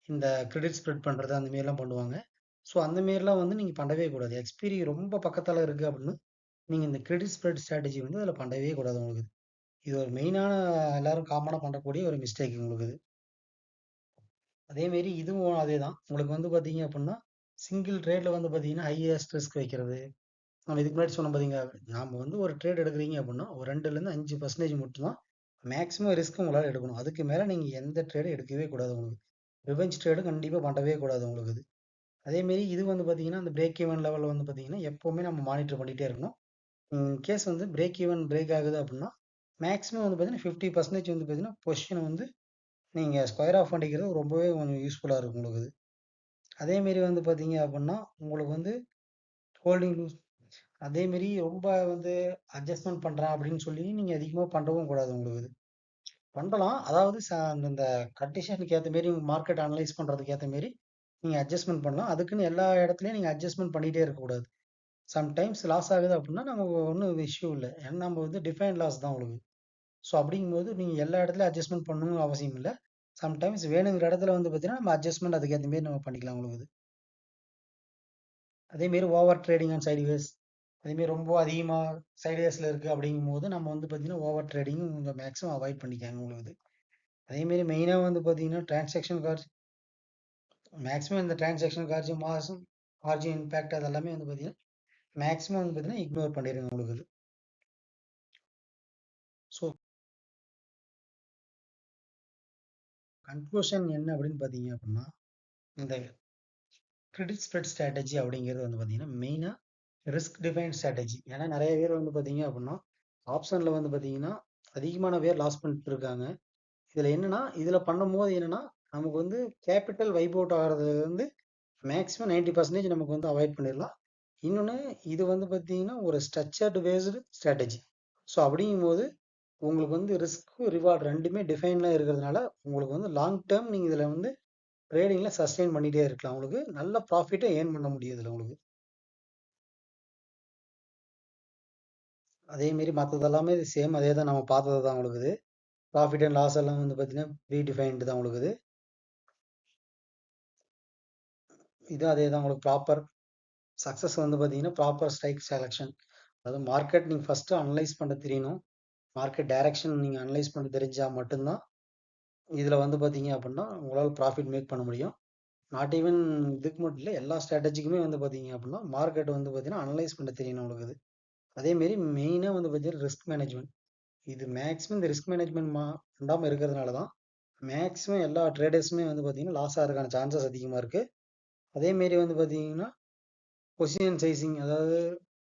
இந்த கிரெடிட் ஸ்ப்ரெட் பண்றது அந்த மாரிலாம் பண்ணுவாங்க. ஸோ அந்த மாரிலாம் வந்து நீங்க பண்ணவே கூடாது. எக்ஸ்பைரி ரொம்ப பக்கத்துல இருக்கு அப்படின்னு, நீங்க இந்த கிரெடிட் ஸ்ப்ரெட் ஸ்ட்ராட்டஜி வந்து அதுல பண்ணவே கூடாது உங்களுக்கு. இது ஒரு மெயினான எல்லாரும் காமனா பண்ணக்கூடிய ஒரு மிஸ்டேக் உங்களுக்கு இது. அதே மாரி இதுவும் அதேதான். உங்களுக்கு வந்து பார்த்தீங்க அப்படின்னா, சிங்கிள் ட்ரேட்ல வந்து பார்த்தீங்கன்னா, ஹையஸ்ட் ரிஸ்க் வைக்கிறது. நம்ம இதுக்கு முன்னாடி சொன்னோம் பார்த்தீங்களா, நாம வந்து ஒரு ட்ரேட் எடுக்குறீங்க அப்படின்னா, ஒரு 2லேருந்து 5% மட்டும் தான் மேக்ஸிமம் ரிஸ்க் உங்களால எடுக்கணும். அதுக்கு மேல நீங்க எந்த ட்ரேடும் எடுக்கவே கூடாது உங்களுக்கு. ரிவெஞ்ச் ட்ரேடும் கண்டிப்பா பண்ணவே கூடாது உங்களுக்கு இது. அதே மாரி இது வந்து பார்த்தீங்கன்னா, அந்த பிரேக் ஈவன் லெவல்ல வந்து பார்த்தீங்கன்னா, எப்பவுமே நம்ம மானிட்டர் பண்ணிட்டே இருக்கணும். இன் கேஸ் வந்து பிரேக் ஈவன் பிரேக் ஆகுது அப்படின்னா, மேக்ஸிமம் வந்து பார்த்தீங்கன்னா, 50% வந்து பார்த்தீங்கன்னா, பொசிஷன வந்து நீங்க ஸ்கொயர் ஆஃப் பண்ணிக்கிறது ரொம்பவே கொஞ்சம் யூஸ்ஃபுல்லா இருக்கும் உங்களுக்கு இது. அதே மாரி வந்து பார்த்தீங்க அப்படின்னா, உங்களுக்கு வந்து ஹோல்டிங் லூஸ் அதே மாரி ரொம்ப வந்து அட்ஜஸ்ட்மென்ட் பண்றேன் அப்படின்னு சொல்லி நீங்க அதிகமா பண்ணவும் கூடாது உங்களுக்கு இது. பண்ணலாம். அதாவது அந்த கண்டிஷனுக்கு ஏத்த மாரி உங்க மார்க்கெட் அனலைஸ் பண்றதுக்கு ஏத்த மாரி நீங்க அட்ஜஸ்ட்மென்ட் பண்ணலாம். அதுக்குன்னு எல்லா இடத்துலயும் நீங்க அட்ஜஸ்ட்மென்ட் பண்ணிட்டே இருக்கக்கூடாது. சம்டைம்ஸ் லாஸ் ஆகுது அப்படின்னா, நமக்கு ஒண்ணும் இஷ்யூ இல்ல. ஏன்னா நம்ம வந்து டிஃபைன்ட் லாஸ் தான் உங்களுக்கு. ஸோ அப்படிங்கும்போது நீங்க எல்லா இடத்துலயும் அட்ஜஸ்ட்மென்ட் பண்ணணும்னு அவசியம் இல்ல. சம்டைம்ஸ் வேணுங்கிற இடத்துல வந்து பார்த்தீங்கன்னா, நம்ம அட்ஜஸ்ட்மென்ட் அதுக்கு ஏத்த மாரி நம்ம பண்ணிக்கலாம் உங்களுக்கு. அதே மாரி ஓவர் ட்ரேடிங் அண்ட் சைட்வேஸ். அதே மாரி ரொம்ப அதிகமா சைட்வேஸ்ல இருக்கு அப்படிங்கும்போது, நம்ம வந்து பார்த்தீங்கன்னா, ஓவர் ட்ரேடிங் கொஞ்சம் மேக்ஸிமம் அவாய்ட் பண்ணிக்கங்க உங்களுக்கு. அதே மாரி மெயினா வந்து பார்த்தீங்கன்னா, டிரான்சாக்ஷன் காஸ்ட் மேக்ஸிமம் இந்த டிரான்சாக்ஷன் காஸ்ட், மார்ஜின் இம்பாக்ட் அது எல்லாமே வந்து பார்த்தீங்கன்னா, மேக்ஸிமம் வந்து பார்த்தீங்கன்னா, இக்னோர் பண்ணிருங்க உங்களுக்கு. ஸோ கன்க்ளூஷன் என்ன அப்படின்னு பார்த்தீங்க அப்படின்னா, இந்த கிரெடிட் ஸ்ப்ரெட் ஸ்ட்ராட்டஜி அப்படிங்கிறது வந்து பார்த்தீங்கன்னா, மெயினா ரிஸ்க் டிஃபைன் ஸ்ட்ராட்டஜி. ஏன்னா நெறைய பேர் வந்து பார்த்தீங்க அப்படின்னா, ஆப்ஷன்ல வந்து பார்த்தீங்கன்னா, அதிகமான பேர் லாஸ் பண்ணிட்டு இருக்காங்க. இதுல என்னன்னா, இதுல பண்ணும்போது என்னன்னா, நமக்கு வந்து கேப்பிட்டல் வைப் அவுட் ஆகுறது வந்து மேக்ஸிமம் 90% நமக்கு வந்து அவாய்ட் பண்ணிடலாம். இன்னொன்னு இது வந்து பார்த்தீங்கன்னா, ஒரு ஸ்ட்ரக்சர்டு பேஸ்டு ஸ்ட்ராட்டஜி. ஸோ அப்படிங்கும்போது, உங்களுக்கு வந்து ரிஸ்க், ரிவார்ட் 2மே டிஃபைன்ல இருக்கிறதுனால, உங்களுக்கு வந்து லாங் டெர்ம் நீங்க இதுல வந்து ட்ரேடிங்ல சஸ்டெயின் பண்ணிட்டே இருக்கலாம். உங்களுக்கு நல்ல ப்ராஃபிட்ட ஏர்ன் பண்ண முடியும் இதுல உங்களுக்கு. அதே மாரி மத்தது எல்லாமே சேம் அதே தான் நம்ம பார்த்தது தான் உங்களுக்கு இது. ப்ராஃபிட் அண்ட் லாஸ் எல்லாம் வந்து பார்த்தீங்கன்னா, ப்ரீ டிஃபைன்டு தான் உங்களுக்கு இது. இது அதே தான் உங்களுக்கு ப்ராப்பர் சக்ஸஸ் வந்து பார்த்தீங்கன்னா, ப்ராப்பர் ஸ்ட்ரைக் செலக்ஷன். அதாவது மார்க்கெட் நீங்க ஃபர்ஸ்ட்டு அனலைஸ் பண்ண தெரியணும். மார்க்கெட் டைரக்ஷன் நீங்க அனலைஸ் பண்ண தெரிஞ்சா மட்டும் தான், இதுல வந்து பார்த்தீங்க அப்படின்னா, உங்களால ப்ராஃபிட் மேக் பண்ண முடியும். நாட் ஈவன் இதுக்கு மட்டும் இல்ல, எல்லா ஸ்ட்ராட்டஜிக்குமே வந்து பார்த்தீங்க அப்படின்னா, மார்க்கெட் வந்து பார்த்தீங்கன்னா, அனலைஸ் பண்ண தெரியணும் உங்களுக்கு இது. அதே மாரி மெயினா வந்து பார்த்தீங்கன்னா, ரிஸ்க் மேனேஜ்மென்ட். இது மேக்ஸிமம் இந்த ரிஸ்க் மேனேஜ்மென்ட் பண்ணாம இருக்கிறதுனால தான், மேக்ஸிமம் எல்லா ட்ரேடர்ஸுமே வந்து பார்த்தீங்கன்னா, லாஸ் ஆகுறதுக்கான சான்சஸ் அதிகமா இருக்கு. அதே மாரி வந்து பார்த்தீங்கன்னா, பொசிஷன் சைசிங் அதாவது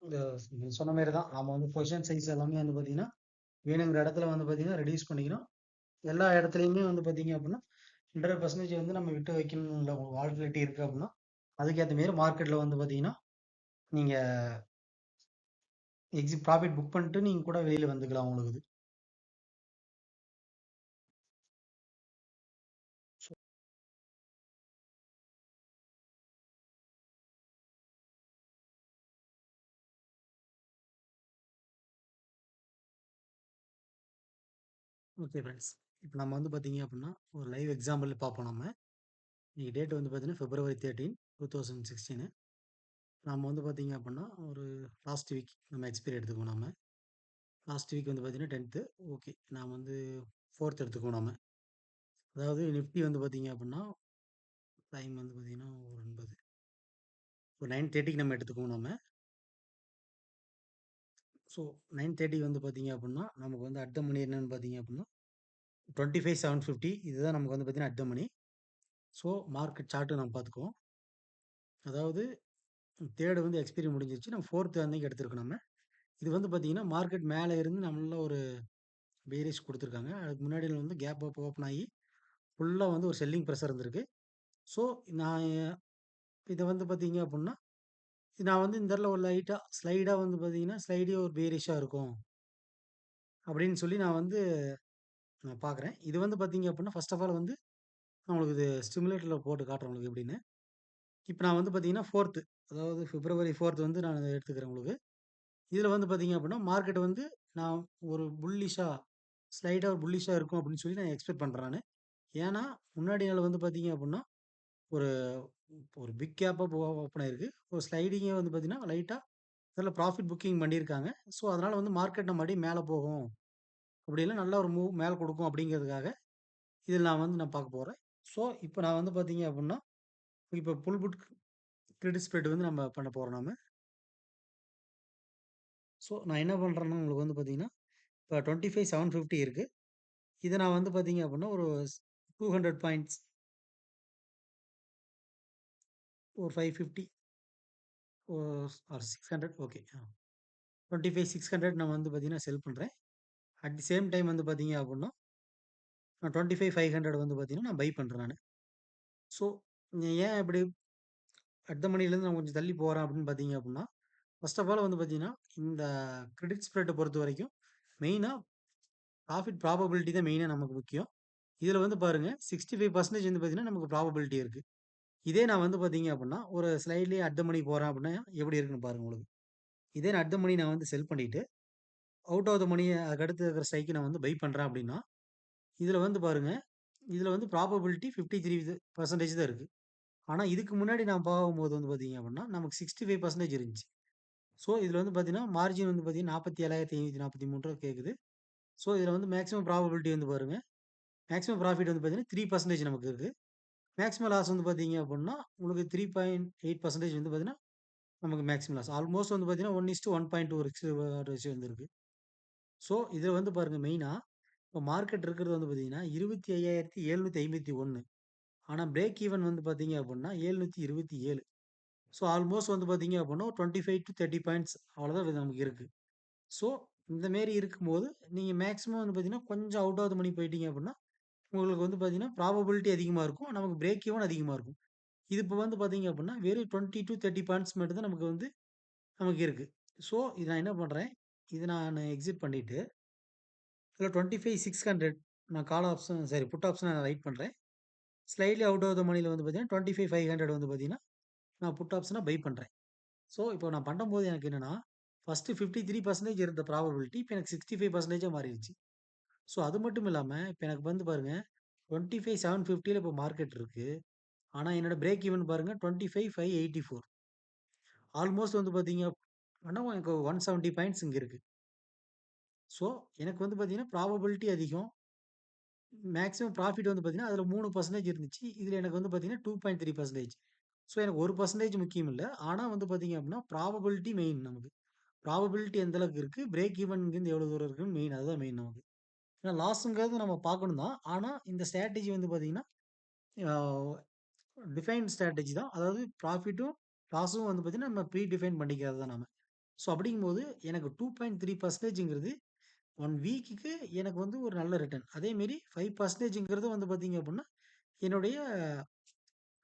இந்த நீங்க சொன்ன மாரி தான். நாம வந்து பொசிஷன் சைஸ் எல்லாமே வந்து பார்த்தீங்கன்னா, வேணுங்கிற இடத்துல வந்து பார்த்தீங்கன்னா, ரெடியூஸ் பண்ணிக்கணும். எல்லா இடத்துலயுமே வந்து பார்த்தீங்க அப்படின்னா, 100% வந்து நம்ம விட்டு வைக்கணும்ல வாலட்டிலிட்டி இருக்கு அப்படின்னா, அதுக்கேத்த மாரி மார்க்கெட்ல வந்து பார்த்தீங்கன்னா, நீங்க ப்ராஃபிட் புக் பண்ணிட்டு நீங்க கூட வெளியில வந்துக்கலாம் உங்களுக்கு. Okay friends. இப்ப நம்ம வந்து பார்த்தீங்க அப்டின்னா, ஒரு லைவ் எக்ஸாம்பிள் பார்ப்போம் நம்ம. இன்னைக்கு டேட் வந்து பார்த்தீங்கன்னா, February 13, 2016. நம்ம வந்து பார்த்தீங்க அப்டின்னா, ஒரு லாஸ்ட் வீக் நம்ம எக்ஸ்பைரி எடுத்துக்குவோம் நாம. லாஸ்ட் வீக் வந்து பார்த்தீங்கன்னா 10த். ஓகே. நாம வந்து 4த் எடுத்துக்குவோம் நாம. அதாவது நிஃப்டி வந்து பார்த்தீங்க அப்டின்னா, டைம் வந்து பார்த்தீங்கன்னா, ஒரு 9 ஒரு 9:30க்கு நம்ம எடுத்துக்குவோம் நாம. ஸோ 9:30 வந்து பார்த்தீங்க அப்டின்னா, நமக்கு வந்து அட் த மணி என்னன்னு பார்த்தீங்க அப்டின்னா, 25,750 இதுதான் நமக்கு வந்து பார்த்தீங்கன்னா, at the money. So market chart நம்ம பார்த்துக்குவோம். அதாவது 3 வந்து எக்ஸ்பைரி முடிஞ்சிருச்சு. நம்ம 4த் அன்னைக்கு எடுத்திருக்கோம் நம்ம. இது வந்து பார்த்தீங்கன்னா, மார்க்கெட் மேல இருந்து நல்ல ஒரு பேரிஷ் குடுத்துருக்காங்க. அதுக்கு முன்னாடி வந்து கேப் அப் ஓப்பன் ஆகி, ஃபுல்லா வந்து ஒரு செல்லிங் பிரஷர் இருந்திருக்கு. ஸோ, நான் இத வந்து பார்த்தீங்க அப்புட்ன்னா, நான் வந்து இந்த இடத்துல ஒரு லைட்டா ஸ்லைடா வந்து பார்த்தீங்கன்னா, ஸ்லைடே ஒரு பேரிஷ்ஷா இருக்கும். அப்படின்னு சொல்லி நான் பார்க்குறேன். இது வந்து பார்த்தீங்க அப்புட்ன்னா, ஃபர்ஸ்ட் ஆஃப் ஆல் வந்து நான் உங்களுக்கு இது ஸ்டிமுலேட்டர்ல போட்டு காட்டுறேன் உங்களுக்கு எப்படின்னு. இப்ப நான் வந்து பார்த்தீங்கன்னா, 4த் அதாவது பிப்ரவரி 4த் வந்து நான் எடுத்துக்கிறேன் உங்களுக்கு. இதுல வந்து பார்த்தீங்க அப்புட்ன்னா, மார்க்கெட் வந்து நான் ஒரு புல்லிஷா ஸ்லைட்டா ஒரு புல்லிஷா இருக்கும் அப்படின்னு சொல்லி நான் எக்ஸ்பெக்ட் பண்றேன் நானு. ஏன்னா, முன்னாடி நாள் வந்து பார்த்தீங்க அப்புட்ன்னா, ஒரு ஒரு பிக் கேப்பா ஓப்பன் ஆயிருக்கு. ஒரு ஸ்லைடிங்கே வந்து பார்த்தீங்கன்னா, லைட்டா அதில ப்ராஃபிட் புக்கிங் பண்ணியிருக்காங்க. ஸோ, அதனால வந்து மார்க்கெட் நம்ம மறுபடியும் மேல போகும். அப்படி இல்ல நல்ல ஒரு மூவ் மேல குடுக்கும் அப்படிங்கிறதுக்காக, இதில நான் பார்க்க போறேன். ஸோ, இப்ப நான் வந்து பார்த்தீங்க அப்புட்ன்னா, இப்ப புல் புட் கிரெடிட் ஸ்ப்ரெட் வந்து நம்ம பண்ண போறோம் நாம. ஸோ, நான் என்ன பண்றேன்னா, உங்களுக்கு வந்து பார்த்தீங்கன்னா, இப்ப 25,750 இருக்கு. இத நான் வந்து பார்த்தீங்க அப்புட்ன்னா, ஒரு 200 பாயிண்ட்ஸ் ஒரு 550 ஆர் 600 ஓகே. 25,600 நான் வந்து பார்த்தீங்கன்னா, செல் பண்றேன். அட் தி சேம் டைம் வந்து பார்த்தீங்க அப்புட்ன்னா, நான் 25,500 வந்து பார்த்தீங்கன்னா, நான் பை பண்றேன் நானு. ஸோ, ஏன் இப்படி அட் த மனிலேருந்து நான் கொஞ்சம் தள்ளி போறேன் அப்படின்னு பார்த்தீங்க அப்புட்ன்னா, ஃபர்ஸ்ட் ஆஃப் ஆல் வந்து பார்த்தீங்கன்னா, இந்த கிரெடிட் ஸ்ப்ரெட்ட பொறுத்தவரைக்கும் மெயினா ப்ராஃபிட் ப்ராபபிலிட்டி தான் மெயினா நமக்கு முக்கியம். இதில வந்து பாருங்க 65% வந்து பார்த்தீங்கன்னா, நமக்கு ப்ராபபிலிட்டி இருக்கு. இதே நான் வந்து பார்த்தீங்க அப்புட்ன்னா, ஒரு ஸ்லைட்லயே அட் த மனி போறேன் அப்படின்னா, எப்படி இருக்குன்னு பாருங்க உங்களுக்கு. இதே நான் அட் த மனி நான் வந்து செல் பண்ணிட்டு, அவுட் ஆஃப் த மனி அதுக்கு அடுத்து இருக்கிற ஸ்ட்ரைக்க நான் வந்து பை பண்றேன் அப்படின்னா, இதில வந்து பாருங்க, இதில வந்து ப்ராபபிலிட்டி 53% தான் இருக்கு. ஆனா, இதுக்கு முன்னாடி நான் போகும்போது வந்து பார்த்தீங்க அப்படின்னா, நமக்கு 65% இருந்துச்சு. ஸோ, இதில வந்து பார்த்தீங்கன்னா, மார்ஜின் வந்து பார்த்தீங்கன்னா 47,543 கேக்குது. ஸோ, இதில வந்து மேக்ஸிமம் ப்ராபபிலிட்டி வந்து பாருங்க, மேக்ஸிமம் ப்ராஃபிட் வந்து பார்த்தீங்கன்னா 3% நமக்கு இருக்கு. மேக்ஸிமம் லாஸ் வந்து பார்த்தீங்க அப்படின்னா, உங்களுக்கு 3.8% வந்து பார்த்தீங்கன்னா, நமக்கு மேக்ஸிமம் லாஸ். ஆல்மோஸ்ட் வந்து பார்த்தீங்கன்னா, 1:1.2 ரேஷியோ வந்துருக்கு. ஸோ, இதில வந்து பாருங்க மெயினா, இப்போ மார்க்கெட் இருக்கிறது வந்து பார்த்தீங்கன்னா, 25,751. ஆனா, பிரேக் ஈவன் வந்து பார்த்தீங்க அப்படின்னா, 727. ஸோ, ஆல்மோஸ்ட் வந்து பார்த்தீங்க அப்படின்னா, ஒரு 25 டூ 30 பாயிண்ட்ஸ் அவ்வளோதான் இது நமக்கு இருக்கு. ஸோ, இந்த மாரி இருக்கும்போது, நீங்க மேக்ஸிமம் வந்து பார்த்தீங்கன்னா, கொஞ்சம் அவுட் ஆஃப் த மனி போயிட்டீங்க அப்படின்னா, உங்களுக்கு வந்து பார்த்தீங்கன்னா, ப்ராபபிலிட்டி அதிகமா இருக்கும். நமக்கு பிரேக் ஈவன் அதிகமா இருக்கும். இது இப்ப வந்து பார்த்தீங்க அப்படின்னா, வெறும் 20 டூ 30 பாயிண்ட்ஸ் மட்டும் தான் நமக்கு இருக்கு. ஸோ, இது நான் என்ன பண்றேன், இத நான் எக்ஸிட் பண்ணிட்டு, இதுல 25,600 நான் கால் ஆப்ஷன் சாரி புட் ஆப்ஷன நான் ரைட் பண்றேன். ஸ்லைட்லி அவுட் ஆஃப் த மனில வந்து பார்த்தீங்கன்னா, 25,500 வந்து பார்த்தீங்கன்னா, நான் புட் ஆப்ஷன பை பண்றேன். ஸோ, இப்போ நான் பண்ணும்போது எனக்கு என்னன்னா, ஃபர்ஸ்ட் 53% இருந்த ப்ராபபிலிட்டி இப்ப எனக்கு 65%ஆ மாறிருச்சு. ஸோ, அது மட்டும் இல்லாம, இப்ப எனக்கு வந்து பாருங்க 25,750ல இப்போ மார்க்கெட் இருக்கு. ஆனா, என்னோட பிரேக் ஈவன் பாருங்க 25,584 ஆல்மோஸ்ட் வந்து பார்த்தீங்க அப்படின்னா, எனக்கு 170 பாயிண்ட்ஸ் இங்க இருக்கு. ஸோ, எனக்கு வந்து பார்த்தீங்கன்னா, ப்ராபபிலிட்டி அதிகம். மேக்ஸிமம் ப்ராஃபிட் வந்து பார்த்தீங்கன்னா, அதில 3% இருந்துச்சு. இதில எனக்கு வந்து பார்த்தீங்கன்னா, 2.3%. ஸோ, எனக்கு 1% முக்கியம் இல்ல. ஆனா வந்து பார்த்தீங்க அப்படின்னா, ப்ராபபிலிட்டி மெயின் நமக்கு. ப்ராபபிலிட்டி எந்த அளவுக்கு இருக்கு, பிரேக் ஈவன் இங்கேருந்து எவ்வளோ தூரம் இருக்குன்னு மெயின். அதுதான் மெயின் நமக்கு. ஏன்னா லாஸ்ங்கிறது நம்ம பார்க்கணும் தான். ஆனா, இந்த ஸ்ட்ராட்டஜி வந்து பார்த்தீங்கன்னா, ஆ டிஃபைன் ஸ்ட்ராட்டஜி தான். அதாவது ப்ராஃபிட்டும், லாஸும் வந்து பார்த்தீங்கன்னா, நம்ம ப்ரீ டிஃபைன் பண்ணிக்கிறது தான் நாம. ஸோ, அப்படிங்கும்போது எனக்கு 2.3%ங்கிறது 1 வீக்குக்கு எனக்கு வந்து ஒரு நல்ல ரிட்டர்ன். அதேமாரி 5%ங்கிறது வந்து பார்த்தீங்க அப்புட்ன்னா, என்னுடைய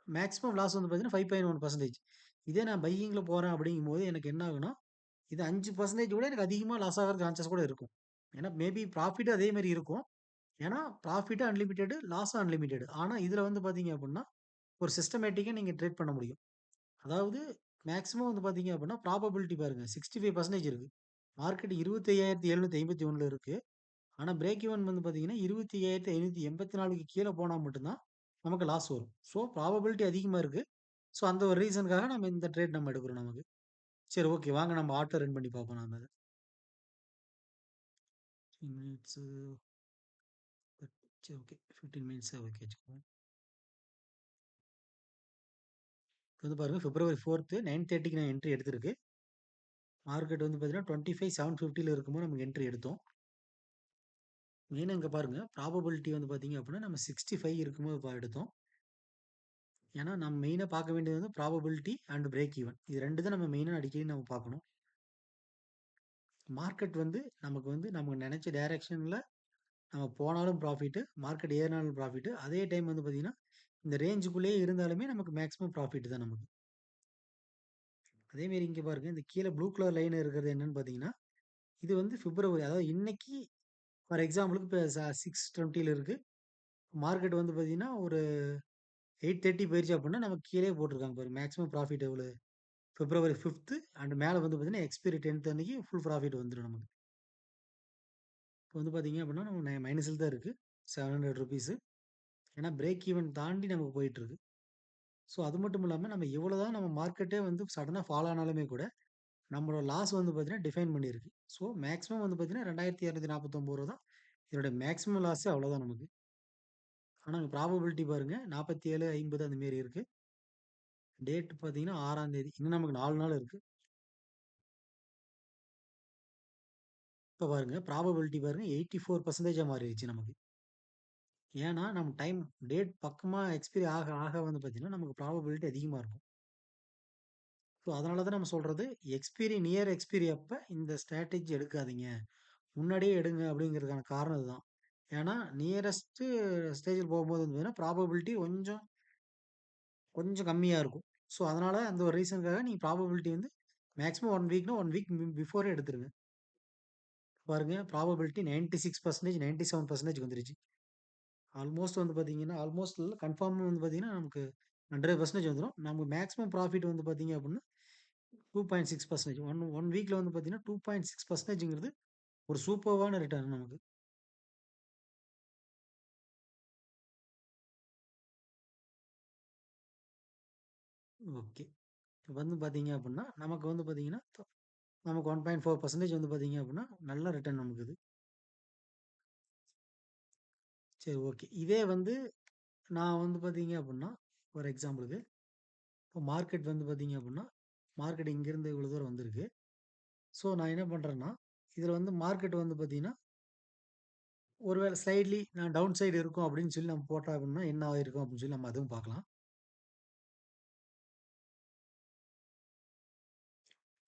மேக்ஸிமம் லாஸ் வந்து பார்த்தீங்கன்னா 5.1%. இதே நான் பையிங்ல போறேன் அப்படிங்கும்போது எனக்கு என்ன ஆகும்னா, இது 5% விட எனக்கு அதிகமா லாஸ் ஆகுறதுக்கு சான்சஸ் கூட இருக்கும். ஏன்னா மேபி ப்ராஃபிட்டும் அதே மாரி இருக்கும். ஏன்னா ப்ராஃபிட்டும் அன்லிமிட்டெட், லாஸும் அன்லிமிட்டெட். ஆனா இதுல வந்து பார்த்தீங்க அப்புட்ன்னா, ஒரு சிஸ்டமேட்டிக்கா நீங்க ட்ரேட் பண்ண முடியும். அதாவது மேக்ஸிமம் வந்து பார்த்தீங்க அப்புட்ன்னா, ப்ராபபிலிட்டி பாருங்க 65% இருக்கு. மார்க்கெட் 25,751ல இருக்கு. ஆனா பிரேக் ஈவன் வந்து பார்த்தீங்கன்னா, 25,584க்கு கீழ போனா மட்டும் தான் நமக்கு லாஸ் வரும். ஸோ ப்ராபபிலிட்டி அதிகமா இருக்கு. ஸோ அந்த ஒரு ரீசனுக்காக நம்ம இந்த ட்ரேட் நம்ம எடுக்கிறோம் நமக்கு. சரி ஓகே. வாங்க நம்ம ஆட்டோ ரன் பண்ணி பார்ப்போம் நாம அத. 15 மினிட்ஸு சரி ஓகே. 15 மினிட்ஸா ஓகே வச்சுக்குவோம். இப்ப வந்து பாருங்க பிப்ரவரி 4த் 9:30க்கு நான் என்ட்ரி எடுத்திருக்கு. மார்க்கெட் வந்து பார்த்தீங்கன்னா 25,750ல இருக்கும்போது நமக்கு என்ட்ரி எடுத்தோம். மெயினா இங்க பாருங்க ப்ராபபிலிட்டி வந்து பார்த்தீங்க அப்படின்னா, நம்ம 65 இருக்கும்போது எடுத்தோம். ஏன்னா நம்ம மெயினா பார்க்க வேண்டியது வந்து ப்ராபபிலிட்டி அண்ட் பிரேக் ஈவன். இது 2 தான் நம்ம மெயினா அடிக்கடி நம்ம பார்க்கணும். மார்க்கெட் வந்து நமக்கு நெனைச்ச டைரக்ஷன்ல நம்ம போனாலும் ப்ராஃபிட், மார்க்கெட் ஏறினாலும் ப்ராஃபிட். அதே டைம் வந்து பார்த்தீங்கன்னா, இந்த ரேஞ்சுக்குள்ளேயே இருந்தாலுமே நமக்கு மேக்ஸிமம் ப்ராஃபிட் தான் நமக்கு. அதே மாரி இங்க பாருங்க, இந்த கீழ ப்ளூ கலர் லைன் இருக்கிறது என்னன்னு பார்த்தீங்கன்னா, இது வந்து பிப்ரவரி அதாவது இன்னைக்கு ஃபார் எக்ஸாம்பிளுக்கு இப்ப 6:20ல இருக்கு. மார்க்கெட் வந்து பார்த்தீங்கன்னா, ஒரு 8:30 போயிருச்சு அப்படின்னா, நமக்கு கீழயே போட்டுருக்காங்க பாருங்க. மேக்ஸிமம் ப்ராஃபிட் எவ்வளவு? பிப்ரவரி 5த் அண்ட் மேல வந்து பார்த்தீங்கன்னா, எக்ஸ்பைரி 10த் அன்னைக்கு ஃபுல் ப்ராஃபிட் வந்துரும் நமக்கு. இப்ப வந்து பார்த்தீங்க அப்படின்னா, நம்ம மைனஸ்ல தான் இருக்கு. ₹700. ஏன்னா பிரேக் ஈவன் தாண்டி நமக்கு போயிட்டு இருக்கு. ஸோ அது மட்டும் இல்லாம நம்ம எவ்வளோதான் நம்ம மார்க்கெட்டே வந்து சடனா ஃபால் ஆனாலுமே கூட, நம்மளோட லாஸ் வந்து பார்த்தீங்கன்னா, டிஃபைன் பண்ணியிருக்கு. ஸோ மேக்ஸிமம் வந்து பார்த்தீங்கன்னா, ரூ. 2249 தான். இதோட மேக்ஸிமம் லாஸே அவ்வளோதான் நமக்கு. ஆனா அங்க ப்ராபபிலிட்டி பாருங்க 47, 50 அந்த மாரி இருக்கு. டேட் பார்த்தீங்கன்னா 6ஆம் தேதி. இன்னும் நமக்கு 4 நாள் இருக்கு. இப்ப பாருங்க ப்ராபபிலிட்டி பாருங்க 84% மாறிருச்சு நமக்கு. ஏன்னா நம்ம டேட் பக்கமா எக்ஸ்பைரி ஆக ஆக வந்து பார்த்தீங்கன்னா, நமக்கு ப்ராபபிலிட்டி அதிகமா இருக்கும். ஸோ அதனால தான் நம்ம சொல்றது, நியர் எக்ஸ்பைரி அப்ப இந்த ஸ்ட்ராட்டஜி எடுக்காதீங்க. முன்னாடியே எடுங்க அப்படிங்கிறதுக்கான காரணம் இதுதான். ஏன்னா நியரஸ்ட் ஸ்டேஜ்ல போகும்போது வந்து பார்த்தீங்கன்னா, ப்ராபபிலிட்டி கொஞ்சம் கொஞ்சம் கம்மியா இருக்கும். ஸோ அதனால அந்த ஒரு ரீசனுக்காக நீங்க ப்ராபபிலிட்டி வந்து மேக்ஸிமம் 1 வீக்னா 1 வீக் பிஃபோரே எடுத்துருங்க. பாருங்க ப்ராபபிலிட்டி 96%, 97% வந்துருச்சு. ஆல்மோஸ்ட் வந்து பார்த்தீங்கன்னா, ஆல்மோஸ்ட் இல்ல கன்ஃபார்ம் வந்து பார்த்தீங்கன்னா, நமக்கு 100% வந்துரும். நமக்கு மேக்ஸிமம் ப்ராஃபிட் வந்து பார்த்தீங்க அப்படின்னா, 2.6% 1 வீக்ல வந்து பார்த்தீங்கன்னா, 2.6%ங்கிறது ஒரு சூப்பர்வான ரிட்டர்ன் நமக்கு. ஓகே. இப்ப வந்து பார்த்தீங்க அப்படின்னா, நமக்கு வந்து பார்த்தீங்கன்னா, நமக்கு 1.4% வந்து பார்த்தீங்க அப்படின்னா, நல்ல ரிட்டர்ன் நமக்கு இது. சரி ஓகே. இதே வந்து நான் வந்து பார்த்தீங்க அப்படின்னா, ஃபார் எக்ஸாம்பிளுக்கு இப்போ மார்க்கெட் வந்து பார்த்தீங்க அப்படின்னா, மார்க்கெட் இங்கேருந்து இவ்வளோ தூரம் வந்திருக்கு. ஸோ நான் என்ன பண்றேன்னா, இதில வந்து மார்க்கெட் வந்து பார்த்தீங்கன்னா, ஒருவேள ஸ்லைட்லி நான் டவுன் சைடு இருக்கும் அப்படின்னு சொல்லி நம்ம போட்டோம் அப்படின்னா, என்ன ஆயிருக்கும் அப்படின்னு சொல்லி நம்ம அதுவும் பார்க்கலாம்.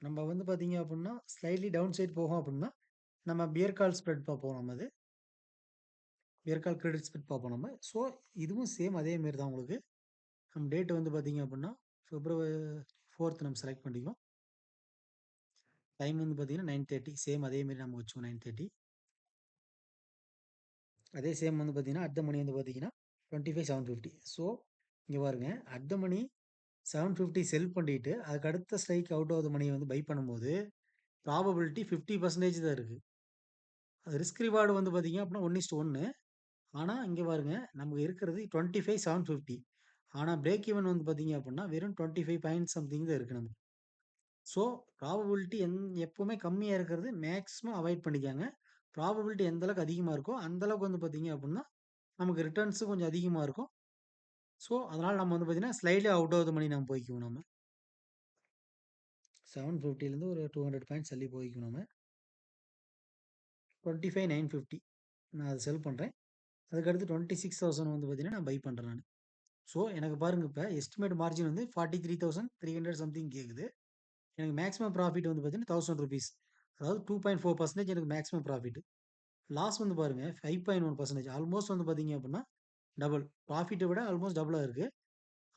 நம்ம வந்து பார்த்தீங்க அப்படின்னா, ஸ்லைட்லி டவுன் சைட் போகும் அப்படின்னா, நம்ம பியர் கால் ஸ்ப்ரெட் பார்ப்போம் நம்ம அது. பியர் கால் கிரெடிட் ஸ்ப்ரெட் பார்ப்போம் நம்ம. ஸோ இதுவும் சேம் அதே மாரி தான் உங்களுக்கு. நம்ம டேட் வந்து பார்த்தீங்க அப்படின்னா, பிப்ரவரி 4த் நம்ம செலக்ட் பண்ணிக்குவோம். டைம் வந்து பார்த்தீங்கன்னா 9:30 சேம் அதே மாரி நம்ம வச்சுக்குவோம் 9:30. அதே சேம் வந்து பார்த்தீங்கன்னா, அட் த மணி வந்து பார்த்தீங்கன்னா, 25,750. ஸோ இங்க பாருங்க, அட் த மணி 750 செல் பண்ணிட்டு, அதுக்கு அடுத்த ஸ்ட்ரைக் அவுட் ஆஃப் த மணிய வந்து பை பண்ணும்போது, ப்ராபபிலிட்டி 50% தான் இருக்கு. அது ரிஸ்க் ரிவார்டு வந்து பார்த்தீங்க அப்படின்னா 1:1. ஆனா இங்க பாருங்க, நமக்கு இருக்கிறது 25,750. ஆனா பிரேக் ஈவன் வந்து பார்த்தீங்க அப்படின்னா, வெறும் 25 பாயிண்ட் சம்திங் தான் இருக்கு நமக்கு. ஸோ ப்ராபபிலிட்டி எப்பவுமே கம்மியா இருக்கிறது மேக்ஸிமம் அவாய்ட் பண்ணிக்கங்க. ப்ராபபிலிட்டி எந்த அளவுக்கு அதிகமா இருக்கோ, அந்த அளவுக்கு வந்து பார்த்தீங்க அப்படின்னா, நமக்கு ரிட்டர்ன்ஸும் கொஞ்சம் அதிகமா இருக்கும். ஸோ அதனால நம்ம வந்து பார்த்தீங்கன்னா, ஸ்லைட்லி அவுட் ஆஃப் த மணி நம்ம போய்க்குவோம் நம்ம. 750லேருந்து ஒரு 200 பாயிண்ட்ஸ் தள்ளி போய்க்கணும் நம்ம. 25,950 நான் அத செல் பண்றேன். அதுக்கடுத்து 26,000 வந்து பார்த்தீங்கன்னா, நான் பை பண்றேன் நானு. ஸோ எனக்கு பாருங்க இப்ப எஸ்டிமேட் மார்ஜின் வந்து 43,300 சம்திங் கேக்குது. எனக்கு மேக்ஸிமம் ப்ராஃபிட் வந்து பார்த்தீங்கன்னா, ₹1000. அதாவது 2.4% எனக்கு மேக்ஸிமம் ப்ராஃபிட். லாஸ் வந்து பாருங்க 5.1% ஆல்மோஸ்ட் வந்து பார்த்தீங்க அப்படின்னா, டபுள். ப்ராஃபிட்ட விட ஆல்மோஸ்ட் டபுளா இருக்கு.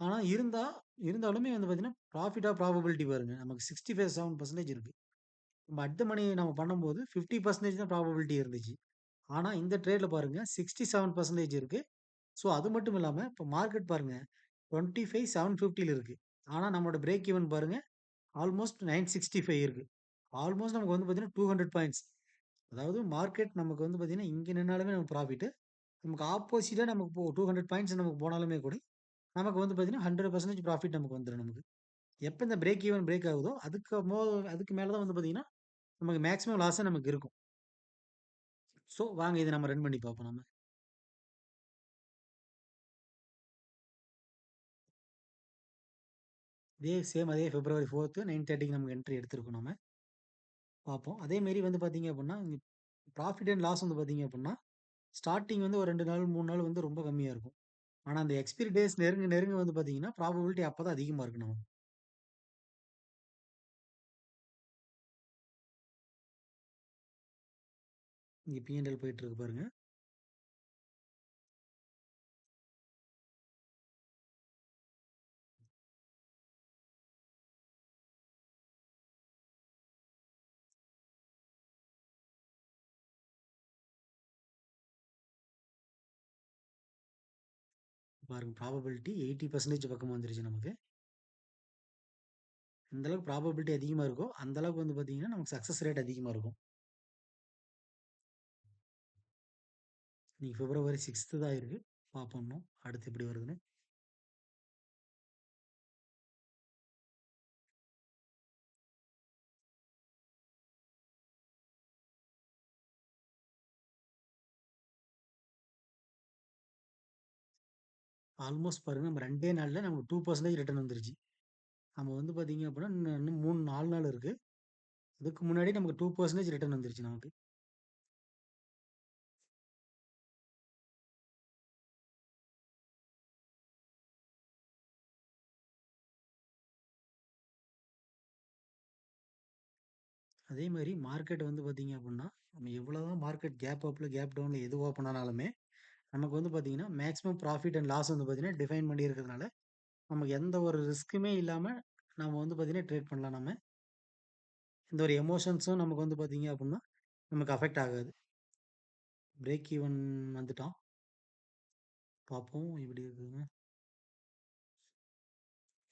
ஆனா இருந்தாலுமே வந்து பார்த்தீங்கன்னா, ப்ராஃபிட் ஆஃப் ப்ராபபிலிட்டி பாருங்க. நமக்கு 65.7% இருக்கு. நம்ம அட் த மணி நம்ம பண்ணும்போது 50% தான் ப்ராபபிலிட்டி இருந்துச்சு. ஆனா இந்த ட்ரேட்ல பாருங்க 67% இருக்கு. ஸோ அது மட்டும் இல்லாம இப்ப மார்க்கெட் பாருங்க 25,750ல இருக்கு. ஆனா நம்மளோட பிரேக் ஈவன் பாருங்க ஆல்மோஸ்ட் 965 இருக்கு. ஆல்மோஸ்ட் நமக்கு வந்து பார்த்தீங்கன்னா 200 பாயிண்ட்ஸ். அதாவது மார்க்கெட் நமக்கு வந்து பார்த்தீங்கன்னா, இங்க நின்னாலுமே நமக்கு ப்ராஃபிட். நமக்கு ஆப்போசிட்டா நமக்கு 200 பாயிண்ட்ஸ் நமக்கு போனாலுமே கூட, நமக்கு வந்து பார்த்தீங்கன்னா, 100% ப்ராஃபிட் நமக்கு வந்துரும் நமக்கு. எப்ப இந்த பிரேக் ஈவன் பிரேக் ஆகுதோ, அதுக்கு மேல தான் வந்து பார்த்தீங்கன்னா, நமக்கு மேக்ஸிமம் லாஸே நமக்கு இருக்கும். ஸோ வாங்க இத நம்ம ரன் பண்ணி பார்ப்போம் நம்ம. அதே பிப்ரவரி 4த் 9:30க்கு நமக்கு என்ட்ரி எடுத்திருக்கோம் நம்ம. பார்ப்போம். அதே மாரி வந்து பார்த்தீங்க அப்படின்னா, ப்ராஃபிட் அண்ட் லாஸ் வந்து பார்த்தீங்க அப்படின்னா, ஸ்டார்ட்டிங் வந்து ஒரு 2 நாள், 3 நாள் வந்து ரொம்ப கம்மியா இருக்கும். ஆனா, அந்த எக்ஸ்பைரி டேஸ் நெருங்க நெருங்க வந்து பார்த்தீங்கன்னா, ப்ராபபிலிட்டி அப்பதான் அதிகமா இருக்கு நமக்கு. இங்க P&L போயிட்டு இருக்கு பாருங்க. பாருங்க ப்ராபபிலிட்டி 80% பக்கமா வந்துருச்சு நமக்கு. எந்த அளவுக்கு ப்ராபபிலிட்டி அதிகமா இருக்கோ, அந்த அளவுக்கு வந்து பார்த்தீங்கன்னா, நமக்கு சக்சஸ் ரேட் அதிகமா இருக்கும். இன்னைக்கு பிப்ரவரி 6த் தான் இருக்கு. பார்ப்போம் இன்னும். அடுத்து எப்படி வருதுன்னு. ஆல்மோஸ்ட் பாருங்க நம்ம 2டே நாள்ல நமக்கு 2% ரிட்டர்ன் வந்துருச்சு. நம்ம வந்து பார்த்தீங்க அப்படின்னா, இன்னும் 3, 4 நாள் இருக்கு. அதுக்கு முன்னாடி நமக்கு 2% ரிட்டர்ன் வந்துருச்சு நமக்கு. அதே மாரி மார்க்கெட் வந்து பார்த்தீங்க அப்படின்னா, நம்ம எவ்வளோதான் மார்க்கெட் கேப் அப்ல, கேப் டவுன்ல எது ஓப்பன் ஆனாலுமே, நமக்கு வந்து பார்த்தீங்கன்னா, மேக்ஸிமம் ப்ராஃபிட் அண்ட் லாஸ் வந்து பார்த்தீங்கன்னா, டிஃபைன் பண்ணி இருக்கிறதுனால, நமக்கு எந்த ஒரு ரிஸ்க்குமே இல்லாம, நம்ம வந்து பார்த்தீங்கன்னா, ட்ரேட் பண்ணலாம் நம்ம. எந்த ஒரு எமோஷன்ஸும் நமக்கு வந்து பார்த்தீங்க அப்படின்னா, நமக்கு அஃபெக்ட் ஆகாது. பிரேக் ஈவன் வந்துட்டான். பார்ப்போம் எப்படி இருக்குதுன்னு.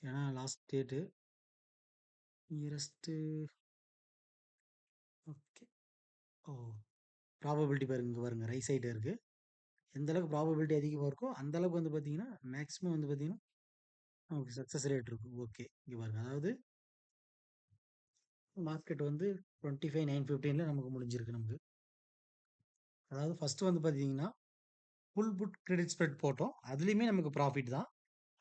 ஏன்னா லாஸ்ட் டேட்டு நியரஸ்ட்டு ஓகே. ஓ! ப்ராபபிலிட்டி பாருங்க, இங்க பாருங்க ரைட் சைடு இருக்கு. எந்த அளவுக்கு ப்ராபபிலிட்டி அதிகமா இருக்கோ, அந்த அளவுக்கு வந்து பார்த்தீங்கன்னா, மேக்ஸிமம் வந்து பார்த்தீங்கன்னா, நமக்கு சக்சஸ் ரேட் இருக்கும். ஓகே. இங்க பாருங்க. அதாவது மார்க்கெட் வந்து 25,915ல நமக்கு முடிஞ்சிருக்கு நமக்கு. அதாவது ஃபர்ஸ்ட் வந்து பார்த்தீங்கன்னா, புல் புட் கிரெடிட் ஸ்ப்ரெட் போட்டோம். அதுலயுமே நமக்கு ப்ராஃபிட் தான்.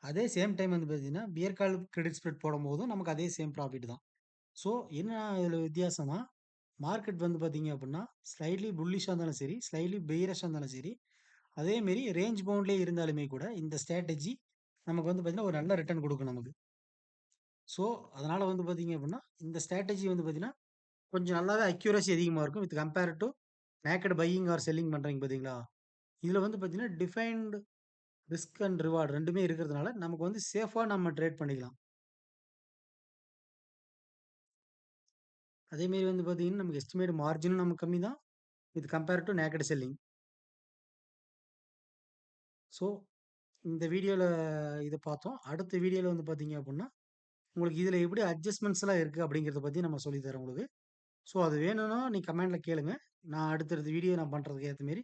அதே சேம் டைம் வந்து பார்த்தீங்கன்னா, பியர் கால் கிரெடிட் ஸ்ப்ரெட் போடும்போதும் நமக்கு அதே சேம் ப்ராஃபிட் தான். ஸோ என்ன இதுல வித்தியாசம்னா, மார்க்கெட் வந்து பார்த்தீங்க அப்படின்னா, ஸ்லைட்லி புல்லிஷா இருந்தாலும் சரி, ஸ்லைட்லி பெயரிஷா இருந்தாலும் சரி, அதே மாரி ரேஞ்ச் பவுண்ட்லயே இருந்தாலுமே கூட, இந்த ஸ்ட்ராட்டஜி நமக்கு வந்து பார்த்தீங்கன்னா, ஒரு நல்ல ரிட்டர்ன் குடுக்கும் நமக்கு. ஸோ, அதனால வந்து பார்த்தீங்க அப்படின்னா, இந்த ஸ்ட்ராட்டஜி வந்து பார்த்தீங்கன்னா, கொஞ்சம் நல்லாவே அக்யூரசி அதிகமா இருக்கும். With compare to naked buying or selling பண்றீங்க பார்த்தீங்களா? இதுல வந்து பார்த்தீங்கன்னா, டிஃபைன்ட் ரிஸ்க் அண்ட் ரிவார்ட் 2மே இருக்கிறதுனால, நமக்கு வந்து சேஃபா நம்ம ட்ரேட் பண்ணிக்கலாம். அதே மாரி வந்து பார்த்தீங்கன்னா, நமக்கு எஸ்டிமேட் மார்ஜினும் நமக்கு கம்மி தான். With compare to naked selling. So, இந்த வீடியோல இத பார்த்தோம். அடுத்த வீடியோல வந்து பார்த்தீங்க அப்படின்னா, உங்களுக்கு இதுல எப்படி அட்ஜஸ்ட்மென்ட்ஸ்லாம் இருக்கு அப்படிங்கிறத பத்தி நம்ம சொல்லி தரேன் உங்களுக்கு. ஸோ, அது வேணும்னா நீங்க கமெண்ட்ல கேளுங்க. நான் அடுத்தடுத்த வீடியோ நான் பண்றதுக்கு ஏத்த மாரி,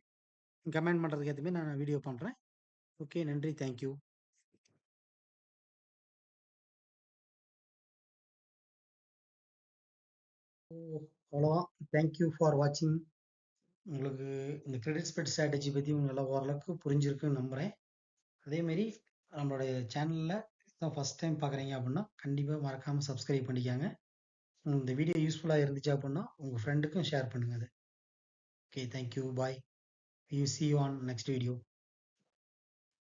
கமெண்ட் பண்றதுக்கு ஏத்த மாரி நான் வீடியோ பண்றேன். ஓகே. நன்றி. Thank you. அவ்வளோதான். தேங்க் யூ ஃபார் வாட்சிங். உங்களுக்கு இந்த கிரெடிட் ஸ்ப்ரெட் ஸ்ட்ராட்டஜி பத்தி உங்களுக்கு நல்லா ஓரளவுக்கு புரிஞ்சிருக்குன்னு நம்புறேன். அதே மாரி நம்மளுடைய சேனல்ல இதான் ஃபர்ஸ்ட் டைம் பார்க்குறீங்க அப்படின்னா, கண்டிப்பா மறக்காம சப்ஸ்கிரைப் பண்ணிக்கங்க. இந்த வீடியோ யூஸ்ஃபுல்லா இருந்துச்சு அப்படின்னா, உங்க ஃப்ரெண்டுக்கும் ஷேர் பண்ணுங்க அத. Okay. Thank you. Bye. You see you on next video.